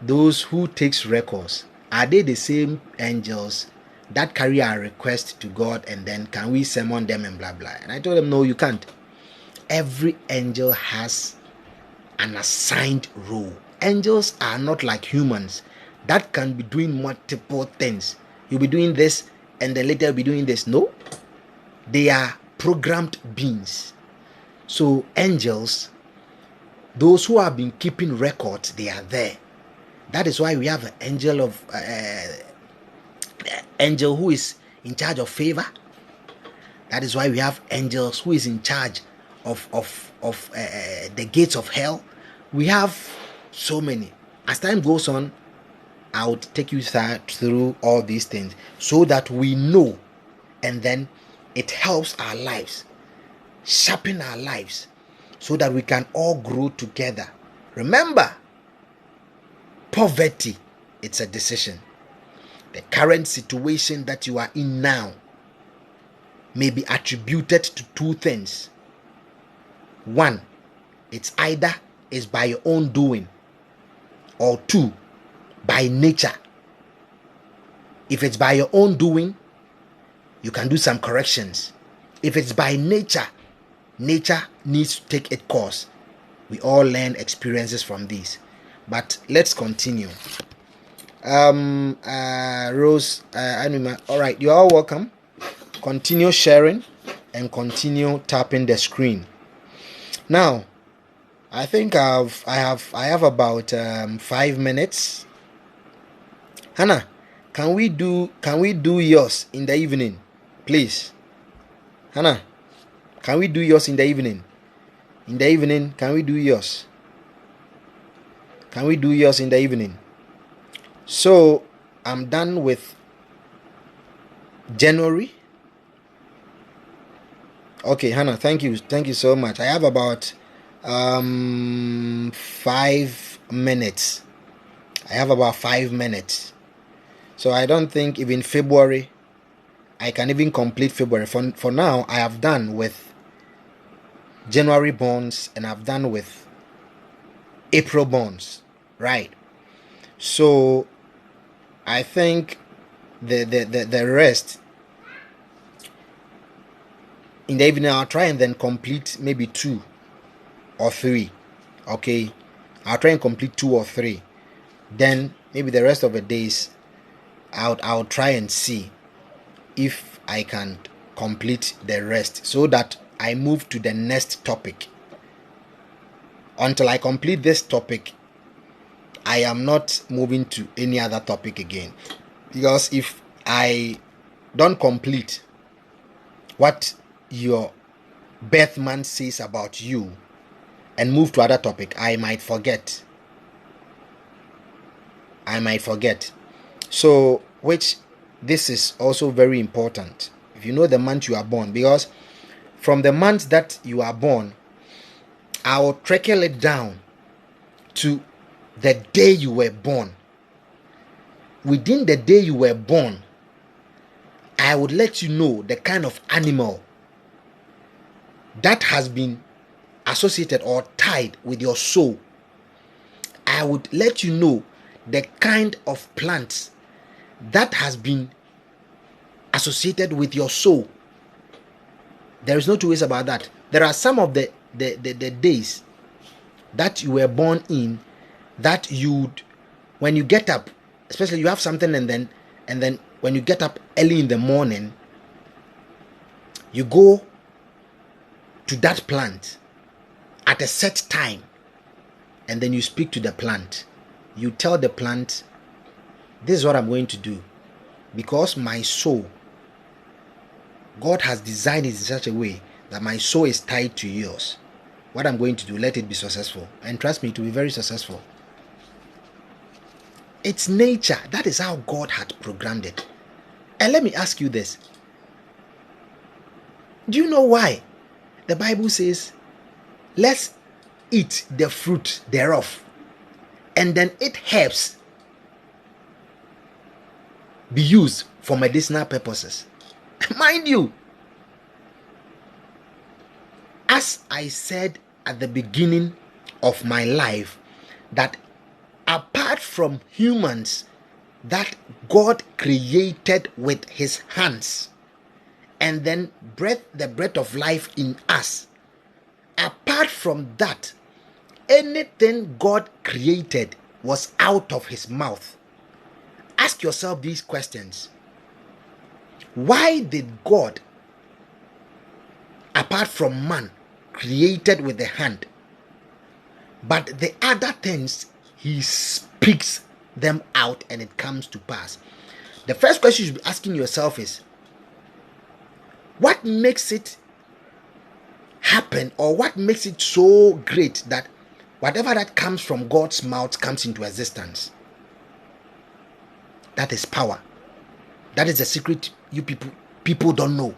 Those who takes records, are they the same angels that carry our request to God and then can we summon them and blah blah? And I told them, no, you can't. Every angel has an assigned role. Angels are not like humans that can be doing multiple things. You'll be doing this and then later you'll be doing this. No, they are programmed beings. So angels, those who have been keeping records, they are there. That is why we have an angel who is in charge of favor. That is why we have angels who is in charge of the gates of hell. We have so many. As time goes on, I would take you through all these things so that we know, and then it helps our lives, sharpen our lives, so that we can all grow together. Remember, poverty, it's a decision. The current situation that you are in now may be attributed to two things. One, it's either is by your own doing, or two, by nature. If it's by your own doing, you can do some corrections. If it's by nature, nature needs to take its course. We all learn experiences from these. But let's continue. Rose, Anima, all right, you're all welcome. Continue sharing and continue tapping the screen. Now, I think I have about 5 minutes. Hannah, can we do yours in the evening, please? Hannah, can we do yours in the evening? In the evening, can we do yours? Can we do yours in the evening? So I'm done with January. Okay, Hannah, thank you so much. I have about 5 minutes. I have about 5 minutes. So I don't think even February I can even complete February. For now, I have done with January bonds and I've done with April bonds, right? So I think the rest in the evening I'll try and then complete maybe 2 or 3. Okay, I'll try and complete 2 or 3. Then maybe the rest of the days I'll try and see if I can complete the rest so that I move to the next topic. Until I complete this topic, I am not moving to any other topic again. Because if I don't complete what your birth month says about you and move to other topic, I might forget. So, which this is also very important. If you know the month you are born, because from the month that you are born, I will trickle it down to the day you were born. Within the day you were born, I would let you know the kind of animal that has been associated or tied with your soul. I would let you know the kind of plants that has been associated with your soul. There is no two ways about that. There are some of the days that you were born in that you'd, when you get up, especially you have something and then when you get up early in the morning, you go to that plant at a set time and then you speak to the plant. You tell the plant, this is what I'm going to do, because my soul, God has designed it in such a way that my soul is tied to yours. What I'm going to do, let it be successful. And trust me, it will be very successful. It's nature. That is how God had programmed it. And let me ask you this. Do you know why the Bible says, let's eat the fruit thereof and then it helps be used for medicinal purposes. Mind you, as I said at the beginning of my life, that apart from humans that God created with his hands and then the breath of life in us, apart from that, anything God created was out of his mouth. Ask yourself these questions. Why did God, apart from man, created with the hand, but the other things he speaks them out and it comes to pass? The first question you should be asking yourself is, what makes it happen, or what makes it so great that whatever that comes from God's mouth comes into existence? That is power. That is the secret you people don't know.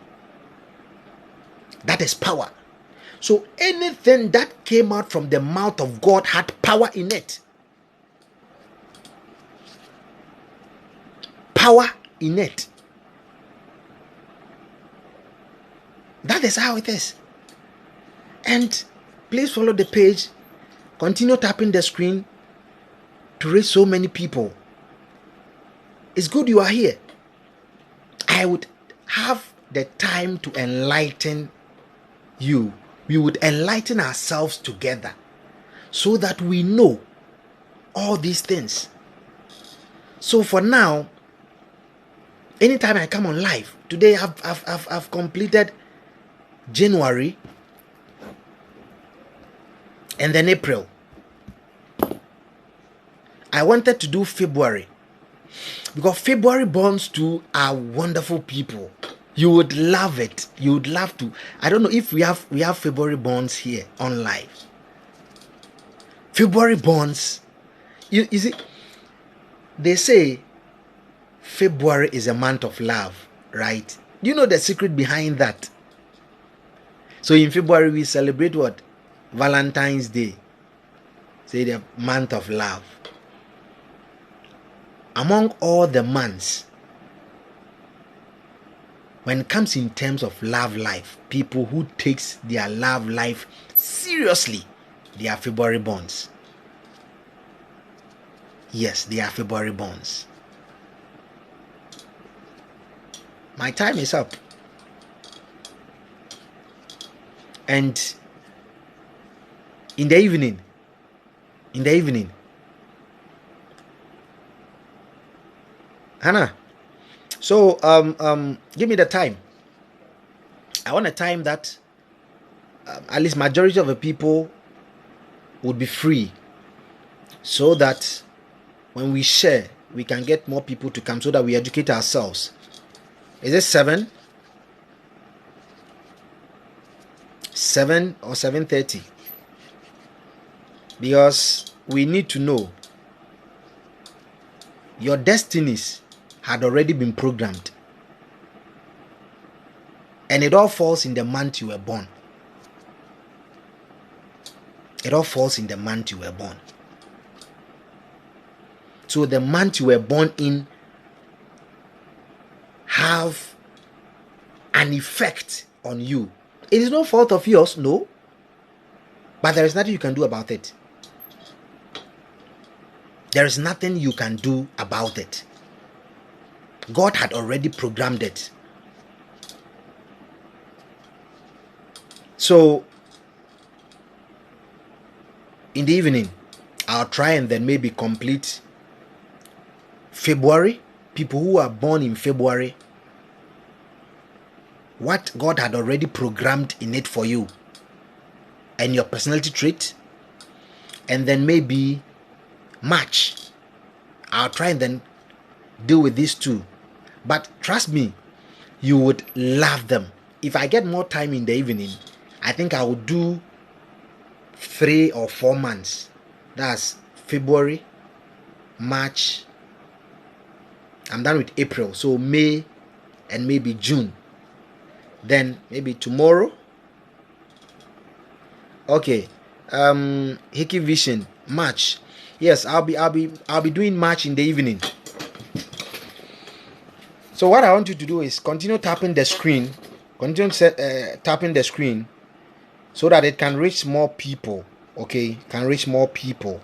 That is power. So anything that came out from the mouth of God had power in it. Power in it. That is how it is. And please follow the page. Continue tapping the screen to reach so many people. It's good you are here. I would have the time to enlighten you. We would enlighten ourselves together so that we know all these things. So for now, anytime I come on live, today I've completed January and then April. I wanted to do February because February borns too are wonderful people. You would love it. You would love to. I don't know if we have February borns here on live. February borns. You see, they say February is a month of love, right? Do you know the secret behind that? So in February we celebrate what? Valentine's Day. Say the month of love. Among all the months, when it comes in terms of love life, people who takes their love life seriously, they are February borns. Yes, they are February borns. My time is up. And in the evening, Hannah, so give me the time. I want a time that at least majority of the people would be free, so that when we share, we can get more people to come, so that we educate ourselves. Is it 7 or 7:30? Because we need to know your destinies had already been programmed, and it all falls in the month you were born. It all falls in the month you were born. So the month you were born in have an effect on you. It is no fault of yours, no, but there is nothing you can do about it. There is nothing you can do about it. God had already programmed it. So in the evening, I'll try and then maybe complete February. People who are born in February, what God had already programmed in it for you, and your personality trait. And then maybe March, I'll try and then deal with these two. But trust me, you would love them. If I get more time in the evening, I think I will do 3 or 4 months. That's February, March. I'm done with April. So May and maybe June. Then maybe tomorrow. Okay. Hickey Vision, March. Yes, I'll be doing March in the evening. So what I want you to do is continue tapping the screen, tapping the screen, so that it can reach more people. Okay, can reach more people,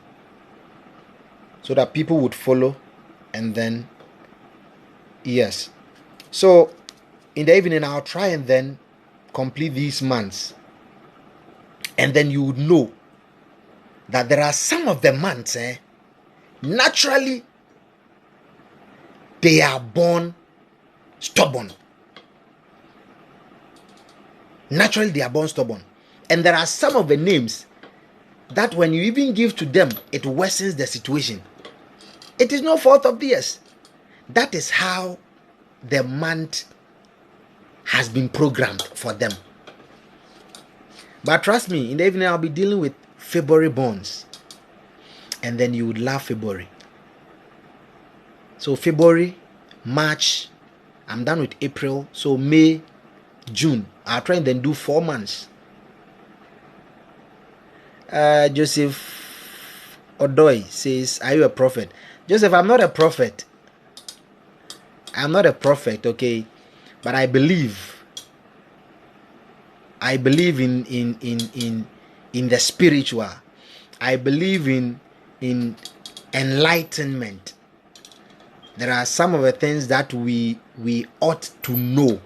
so that people would follow, and then yes. So in the evening, I'll try and then complete these months, and then you would know that there are some of the months, naturally they are born stubborn. Naturally, they are born stubborn. And there are some of the names that when you even give to them, it worsens the situation. It is no fault of theirs. That is how the month has been programmed for them. But trust me, in the evening, I'll be dealing with February borns. And then you would love February. So February, March, I'm done with April. So May, June, I'll try and then do 4 months. Joseph Odoy says, are you a prophet? Joseph, I'm not a prophet. I'm not a prophet, okay? But I believe in the spiritual. I believe in enlightenment. There are some of the things that we ought to know,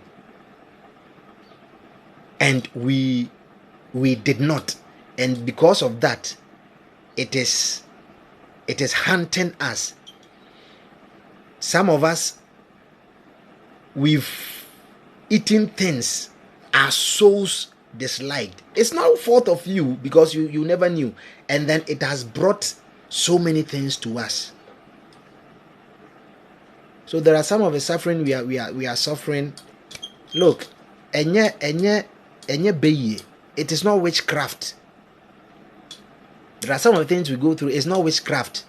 and we did not, and because of that, it is hunting us. Some of us, we've eaten things our souls disliked. It's not fault of you, because you never knew, and then it has brought so many things to us. So there are some of the suffering we are suffering. Look, enye beye. It is not witchcraft. There are some of the things we go through. It's not witchcraft.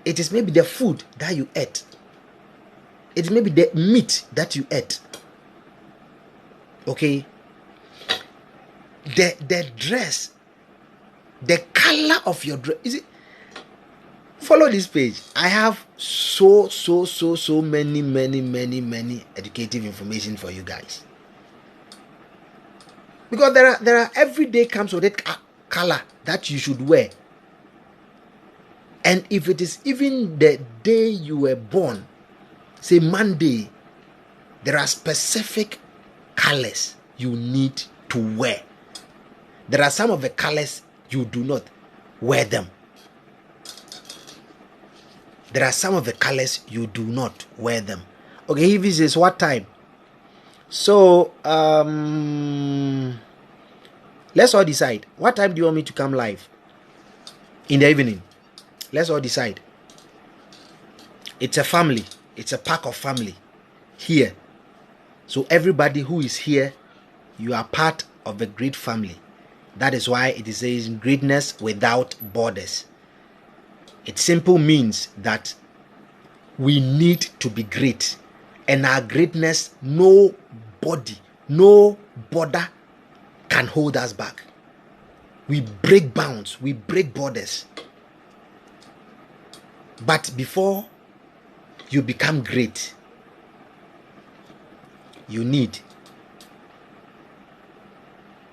It is maybe the food that you ate. It is maybe the meat that you ate. Okay. The dress, the color of your dress. Is it? Follow this page. I have so many educative information for you guys. Because there are every day comes with a color that you should wear. And if it is even the day you were born, say Monday, there are specific colors you need to wear. There are some of the colors you do not wear them. There are some of the colors you do not wear them. Okay, he says what time? So let's all decide. What time do you want me to come live? In the evening. Let's all decide. It's a family. It's a pack of family here. So everybody who is here, you are part of a great family. That is why it says greatness without borders. It simply means that we need to be great. And our greatness, nobody, no border can hold us back. We break bounds. We break borders. But before you become great, you need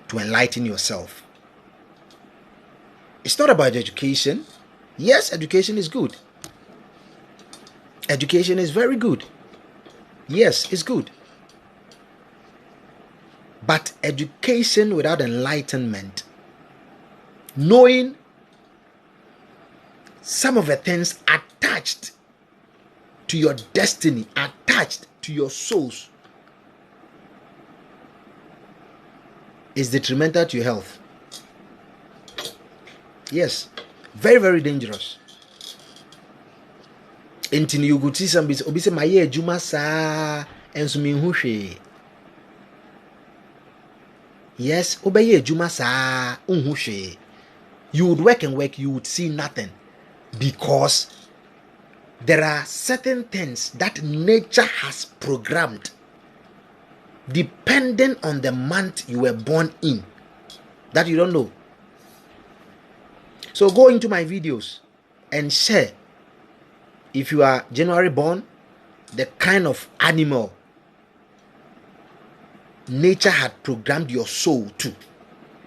to enlighten yourself. It's not about education. Yes, education is good. Education is very good. Yes, it's good. But education without enlightenment, knowing some of the things attached to your destiny, attached to your souls, is detrimental to your health. Yes, very dangerous. Enti you go see somebody obi say maye adwuma saa enso me hu hwe. Yes, obeye adwuma saa unhu hwe. You would work and work, you would see nothing, because there are certain things that nature has programmed depending on the month you were born in that you don't know. So go into my videos. and share. If you are January born, the kind of animal nature had programmed your soul to.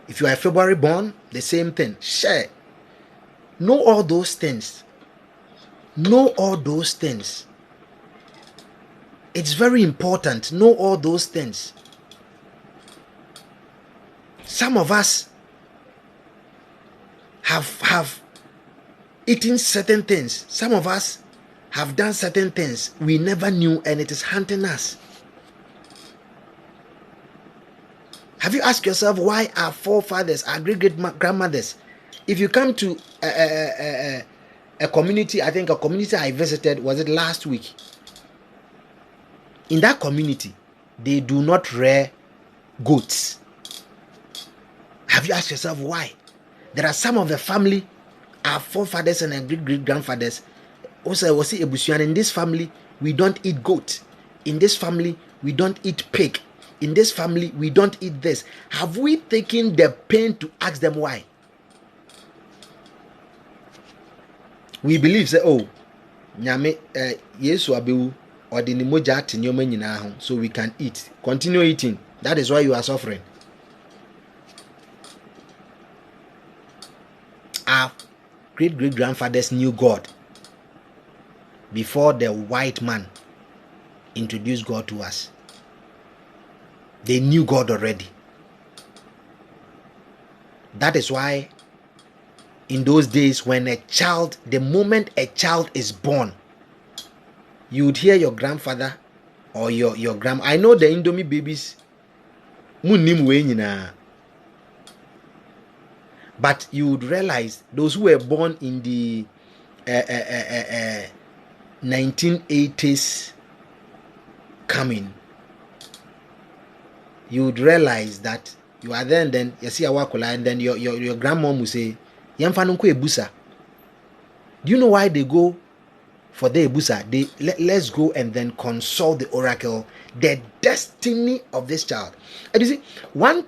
If you are February born, the same thing. Share. Know all those things. Know all those things. It's very important. Know all those things. Some of us have eaten certain things. Some of us have done certain things we never knew, and it is hunting us. Have you asked yourself why our forefathers, our great-great-grandmothers, if you come to a community, I think a community I visited, was it last week? In that community, they do not rear goats. Have you asked yourself why? There are some of the family, our forefathers and our great-great-grandfathers, also was in this family, we don't eat goat. In this family, we don't eat pig. In this family, we don't eat this. Have we taken the pain to ask them why? We believe, say, oh, nyame yesu abewu or the moja ati nyoma nyina ho, so we can eat. Continue eating. That is why you are suffering. Our great-great-grandfathers knew God before the white man introduced God to us. They knew God already. That is why in those days, when the moment a child is born, you would hear your grandfather or your grandma. I know the Indomie babies, but you would realize those who were born in the 1980s coming, you would realize that you are there, and then you see a wakula, and then your grandmom will say, "Yamfanunku ebusa." Do you know why they go for the ebusa? Let's go and then consult the oracle, the destiny of this child. And you see, one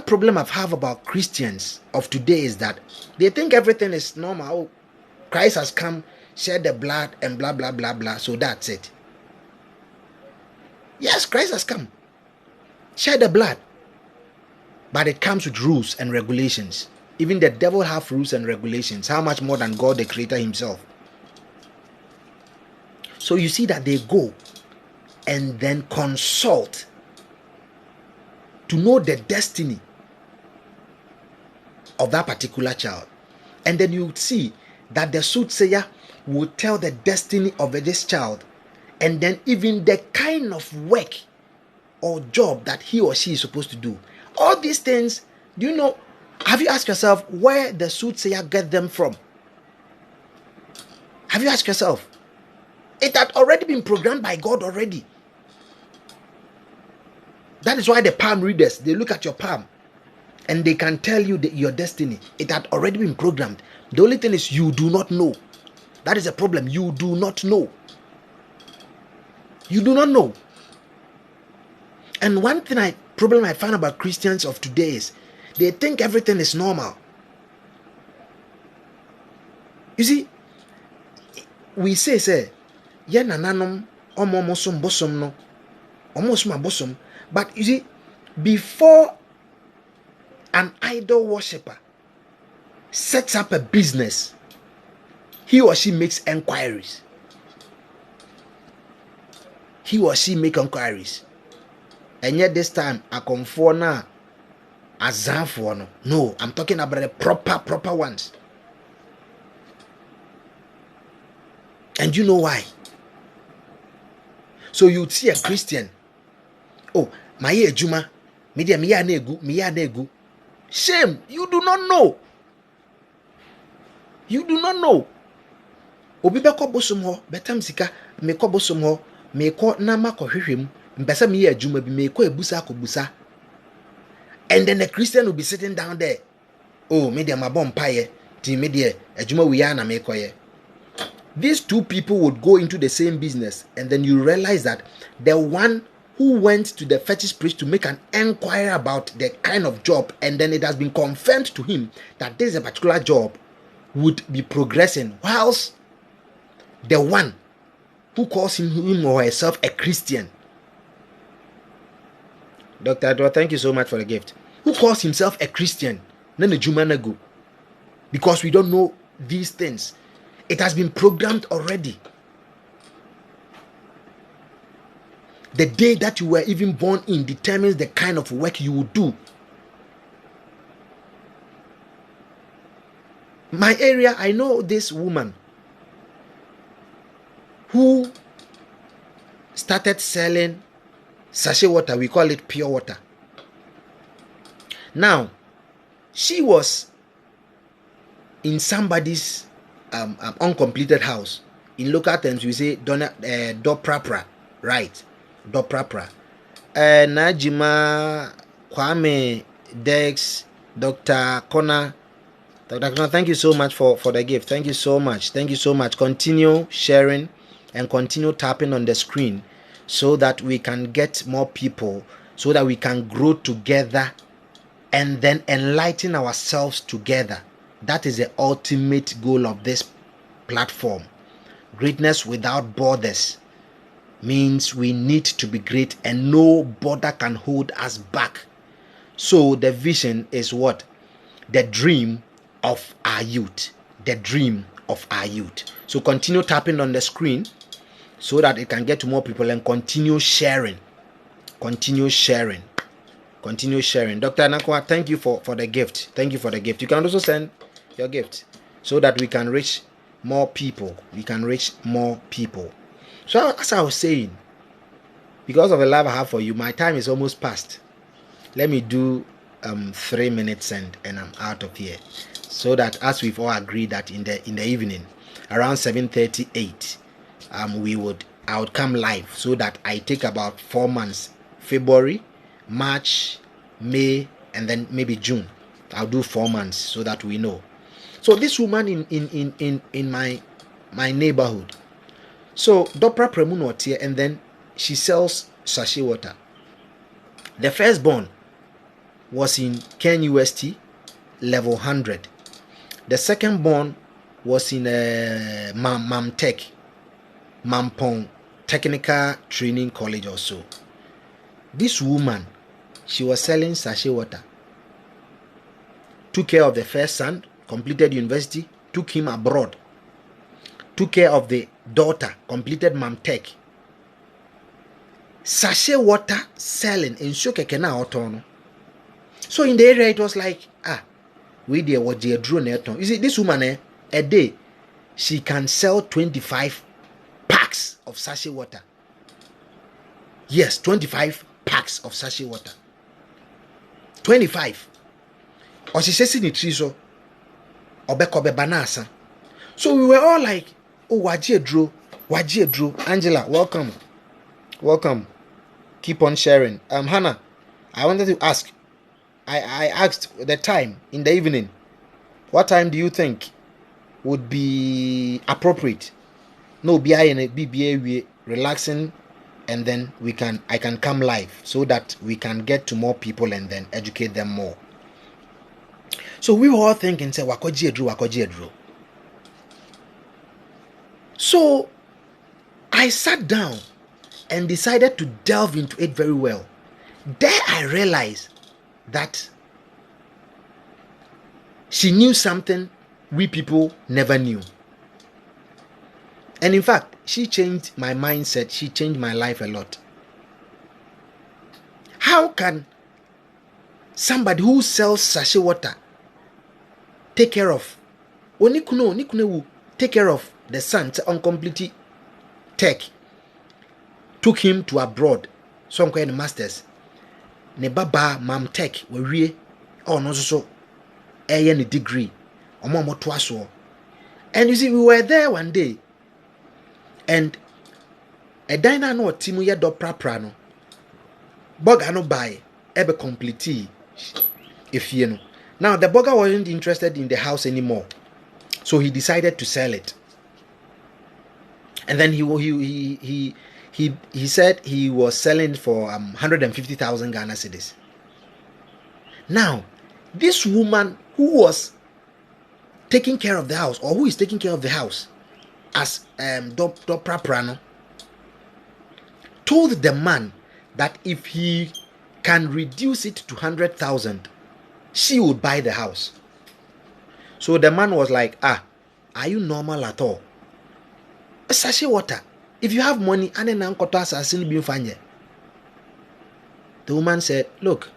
problem I've have about Christians of today is that they think everything is normal. Oh, Christ has come, shed the blood, and blah blah blah blah. So that's it. Yes, Christ has come, shed the blood, but it comes with rules and regulations. Even the devil have rules and regulations. How much more than God, the Creator Himself? So you see that they go and then consult to know the destiny of that particular child. And then you see that the soothsayer will tell the destiny of this child, and then even the kind of work or job that he or she is supposed to do. All these things, do you know, have you asked yourself where the soothsayer get them from? Have you asked yourself? It had already been programmed by God already. That is why the palm readers, they look at your palm and they can tell you your destiny. It had already been programmed. The only thing is you do not know. That is a problem. You do not know. You do not know. And one problem I find about Christians of today is they think everything is normal. You see, we say, yeah, nananom, omomosum bosom no, omosuma bosom. But you see, before an idol worshipper sets up a business, he or she makes enquiries. He or she make enquiries. And yet this time, I come for now. No, I'm talking about the proper ones. And you know why? So you'd see a Christian. Oh, my juma, media miya negu. Shame, you do not know. You do not know. Obi beko bosom ho, betam sika, me ko bosom ho, me ko na mako hwehwem, mpesa miya juma bi me ko ebusa ko busa. And then the Christian will be sitting down there. Oh, media mabon paye, ti media ejuma wiya na me koye. These two people would go into the same business, and then you realize that the one who went to the fetish priest to make an enquiry about the kind of job, and then it has been confirmed to him that this is a particular job would be progressing, whilst the one who calls him or herself a Christian, Dr. Adwa, thank you so much for the gift, who calls himself a Christian, because we don't know these things. It has been programmed already. The day that you were even born in determines the kind of work you will do. My area, I know this woman who started selling sachet water. We call it pure water. Now, she was in somebody's uncompleted house. In local terms, we say doprapra, right? Doprapra. Najima, Kwame, Dex, Dr. Kona. Dr. Kona, thank you so much for the gift. Thank you so much. Thank you so much. Continue sharing and continue tapping on the screen so that we can get more people, so that we can grow together and then enlighten ourselves together. That is the ultimate goal of this platform. Greatness without borders means we need to be great and no border can hold us back. So the vision is what? The dream of our youth. The dream of our youth. So continue tapping on the screen so that it can get to more people, and continue sharing. Continue sharing. Continue sharing. Dr. Anakwa, thank you for the gift. Thank you for the gift. You can also send your gift so that we can reach more people. We can reach more people. So as I was saying, because of the love I have for you, my time is almost past. Let me do 3 minutes and I'm out of here. So that as we've all agreed that in the evening, around 7:38, I would come live, so that I take about 4 months, February, March, May, and then maybe June. I'll do 4 months so that we know. So this woman in my neighborhood, so Dopra Premuno here, and then she sells sachet water. The firstborn was in Ken UST level 100. The second-born was in Mamtech, Mampong Technical Training College or so. This woman, she was selling sachet water. Took care of the first son, completed university, took him abroad. Took care of the daughter, completed Mamtech. Sachet water selling in Shokekena Otono. So in the area, it was like, we there what they drew neton. You see, this woman, a day, she can sell 25 packs of sachet water. Yes, 25 packs of sachet water. 25. Or she says in the tree so, obekobe banasa. So we were all like, oh, wajie drew. Angela, welcome. Welcome. Keep on sharing. Hannah, I wanted to ask. I asked the time in the evening. What time do you think would be appropriate? No, BI and BBA, we relaxing, and then I can come live so that we can get to more people and then educate them more. So we were all thinking, say, wakoji edru. So I sat down and decided to delve into it very well. There I realized that she knew something we people never knew. And in fact, she changed my mindset. She changed my life a lot. How can somebody who sells sachet water take care of take care of the son on complete tech? Took him to abroad. Some kind of masters. Ne baba mam tech we no so any degree. And you see, we were there one day, and a diner no timu ya do prano. Burger no buy ebe complete if you know. Now the burger wasn't interested in the house anymore, so he decided to sell it. And then he said he was selling for 150,000 Ghana cedis. Now, this woman who was taking care of the house, or who is taking care of the house as Dopra Prano, told the man that if he can reduce it to 100,000, she would buy the house. So the man was like, are you normal at all? Sachet water. If you have money, the woman said, look,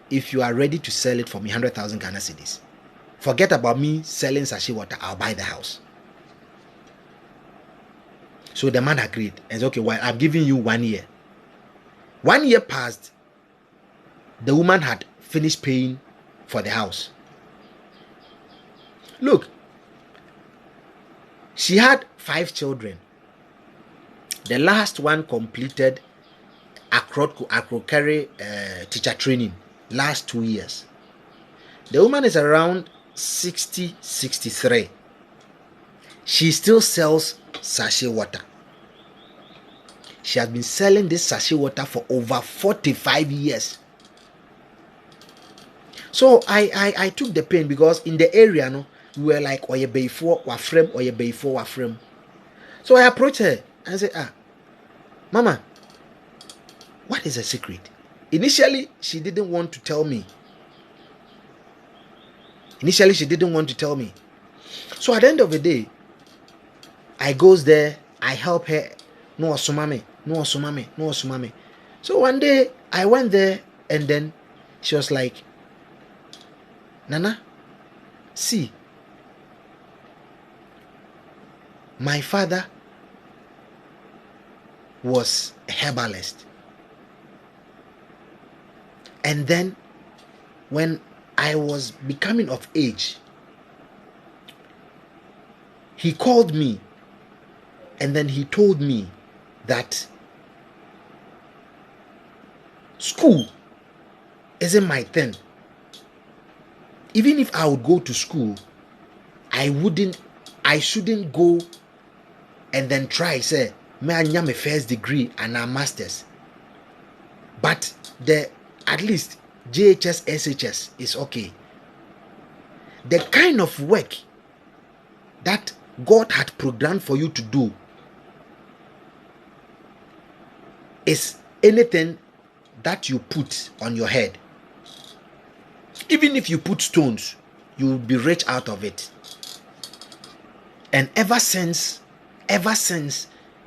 if you are ready to sell it for me 100,000 Ghana cedis, forget about me selling sachet water, I'll buy the house. So the man agreed and said, okay, well, I'm giving you 1 year. 1 year passed. The woman had finished paying for the house. Look, she had 5 children. The last one completed Akrokare teacher training last 2 years. The woman is around 60, 63. She still sells sachet water. She has been selling this sachet water for over 45 years. So I took the pain because in the area, no, we were like, oye beifo wafrem, oye beifo wafrem. So I approached her and said, Mama, what is the secret? Initially, she didn't want to tell me. So at the end of the day, I goes there, I help her. No osumame. So one day I went there and then she was like, Nana, see, my father was a herbalist. And then when I was becoming of age, he called me and then he told me that school isn't my thing. Even if I would go to school, I shouldn't go and then try, say, may I have a first degree and a master's. But at least JHS, SHS is okay. The kind of work that God had programmed for you to do is anything that you put on your head. Even if you put stones, you will be rich out of it. And ever since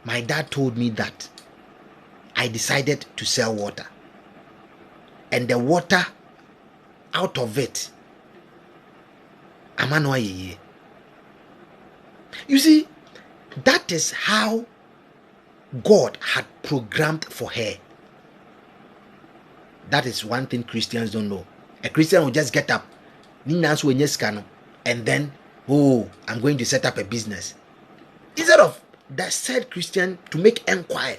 my dad told me that, I decided to sell water. And the water out of it, you see, that is how God had programmed for her. That is one thing Christians don't know. A Christian will just get up, and then, I'm going to set up a business. Instead of that said Christian to inquire.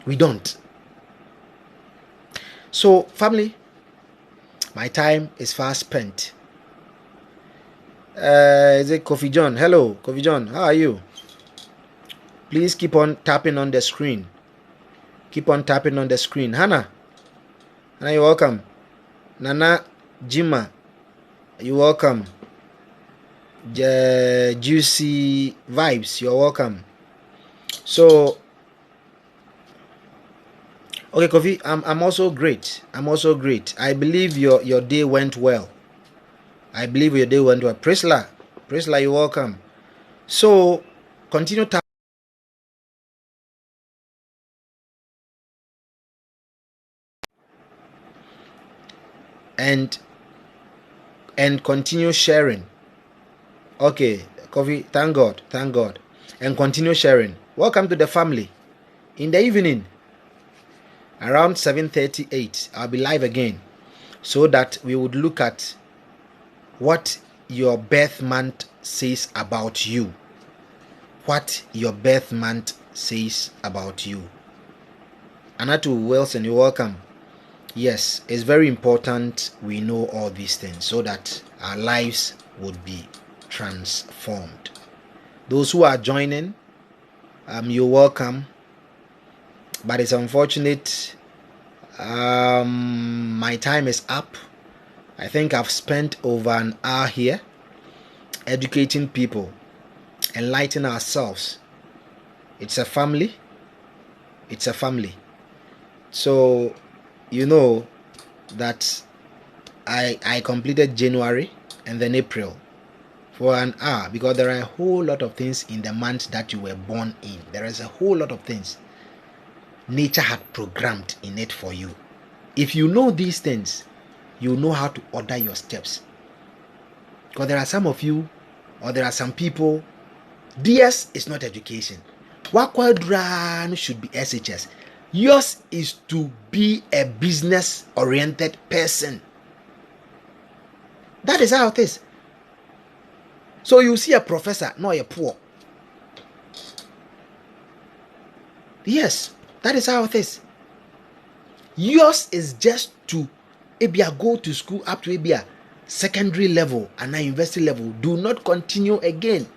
We don't. So, family, my time is fast spent. Is it Kofi John? Hello, Kofi John. How are you? Please keep on tapping on the screen. Hannah, you're welcome. Nana Jima, you're welcome. Juicy Vibes, you're welcome. So, okay, Kofi, I'm also great. I believe your day went well. Prisla, you're welcome. So, continue tapping. And continue sharing. Okay, Kofi, thank God. And continue sharing. Welcome to the family. In the evening, around 7:38, I'll be live again, so that we would look at what your birth month says about you. Anatu Wilson, you're welcome. Yes, it's very important we know all these things so that our lives would be transformed. Those who are joining, you're welcome. But it's unfortunate, my time is up. I think I've spent over an hour here educating people, enlightening ourselves. It's a family. It's a family. So, you know that I completed January and then April for an hour, because there are a whole lot of things in the month that you were born in. There is a whole lot of things nature had programmed in it for you. If you know these things, you know how to order your steps. Because there are some of you, or there are some people, DS is not education. Wakwadran should be SHS. Yours is to be a business-oriented person. That is how it is. So you see a professor, not a poor. Yes, that is how it is. Yours is just to go to school up to secondary level and now university level. Do not continue again.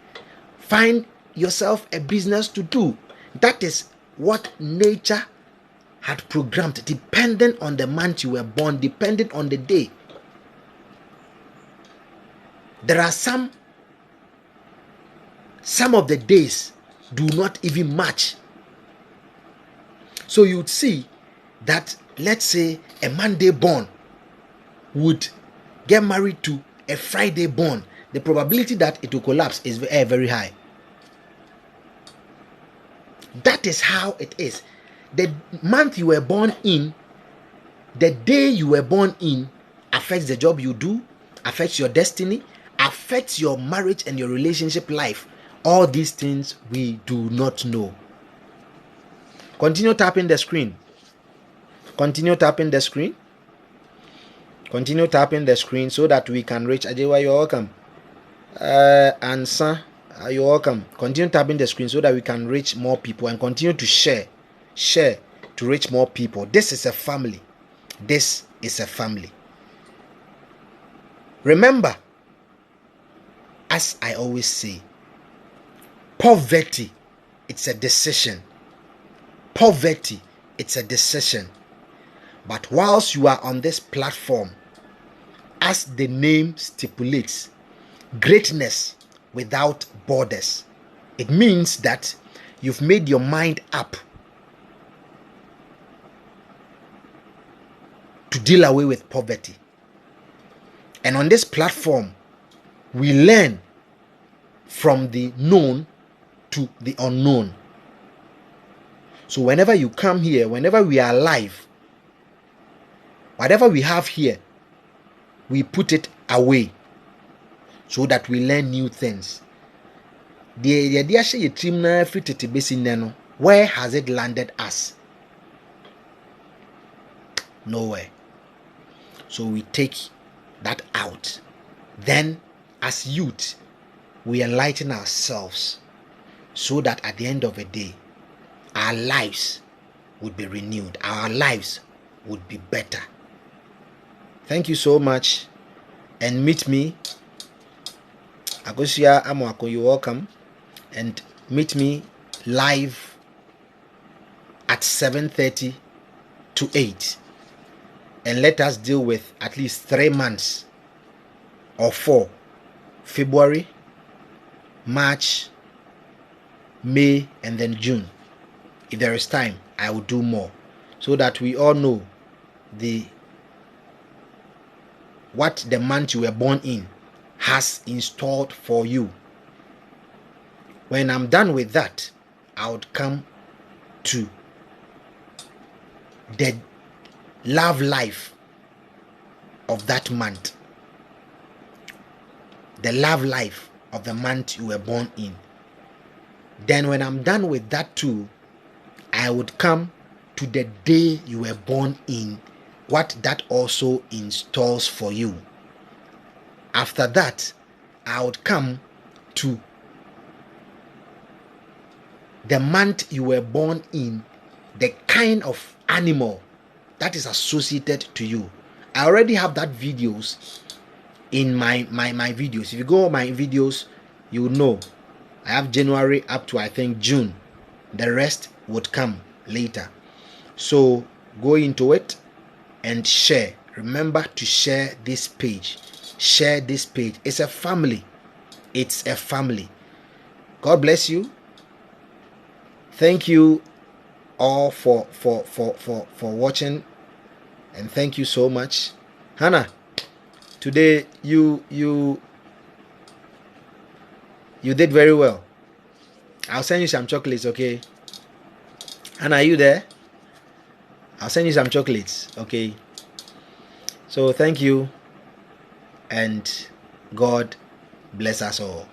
Find yourself a business to do. That is what nature had programmed, dependent on the month you were born, dependent on the day. There are some of the days do not even match. So you'd see that, let's say, a Monday born would get married to a Friday born. The probability that it will collapse is very, very high. That is how it is. The month you were born in, the day you were born in, affects the job you do, affects your destiny, affects your marriage and your relationship life. All these things we do not know. Continue tapping the screen. Continue tapping the screen. Continue tapping the screen so that we can reach Ajewa. You're welcome. Ansa, you're welcome. Continue tapping the screen so that we can reach more people, and continue to share to reach more people. This is a family. This is a family. Remember, as I always say, poverty, it's a decision. Poverty, it's a decision. But whilst you are on this platform, as the name stipulates, greatness without borders. It means that you've made your mind up to deal away with poverty. And on this platform, we learn from the known to the unknown. So whenever you come here, whenever we are alive, whatever we have here, we put it away so that we learn new things. Where has it landed us? Nowhere. So we take that out. Then, as youth, we enlighten ourselves so that at the end of the day, our lives would be renewed. Our lives would be better. Thank you so much. And meet me. Agosia Amwako, you're welcome. And meet me live at 7:30 to 8. And let us deal with at least 3 months or 4. February, March, May, and then June. If there is time, I will do more, so that we all know what the month you were born in has installed for you. When I'm done with that, I would come to the love life of that month. The love life of the month you were born in. Then when I'm done with that too, I would come to the day you were born in, what that also installs for you. After that, I would come to the month you were born in, the kind of animal that is associated to you. I already have that videos in my videos. If you go on my videos, you will know. I have January up to I think June. The rest would come later. So go into it and share. remember to share this page. Share this page. It's a family. It's a family. God bless you. Thank you all for watching, and thank you so much. Hannah, today you did very well. I'll send you some chocolates, okay? Hannah, are you there? I'll send you some chocolates, okay? So thank you, and God bless us all.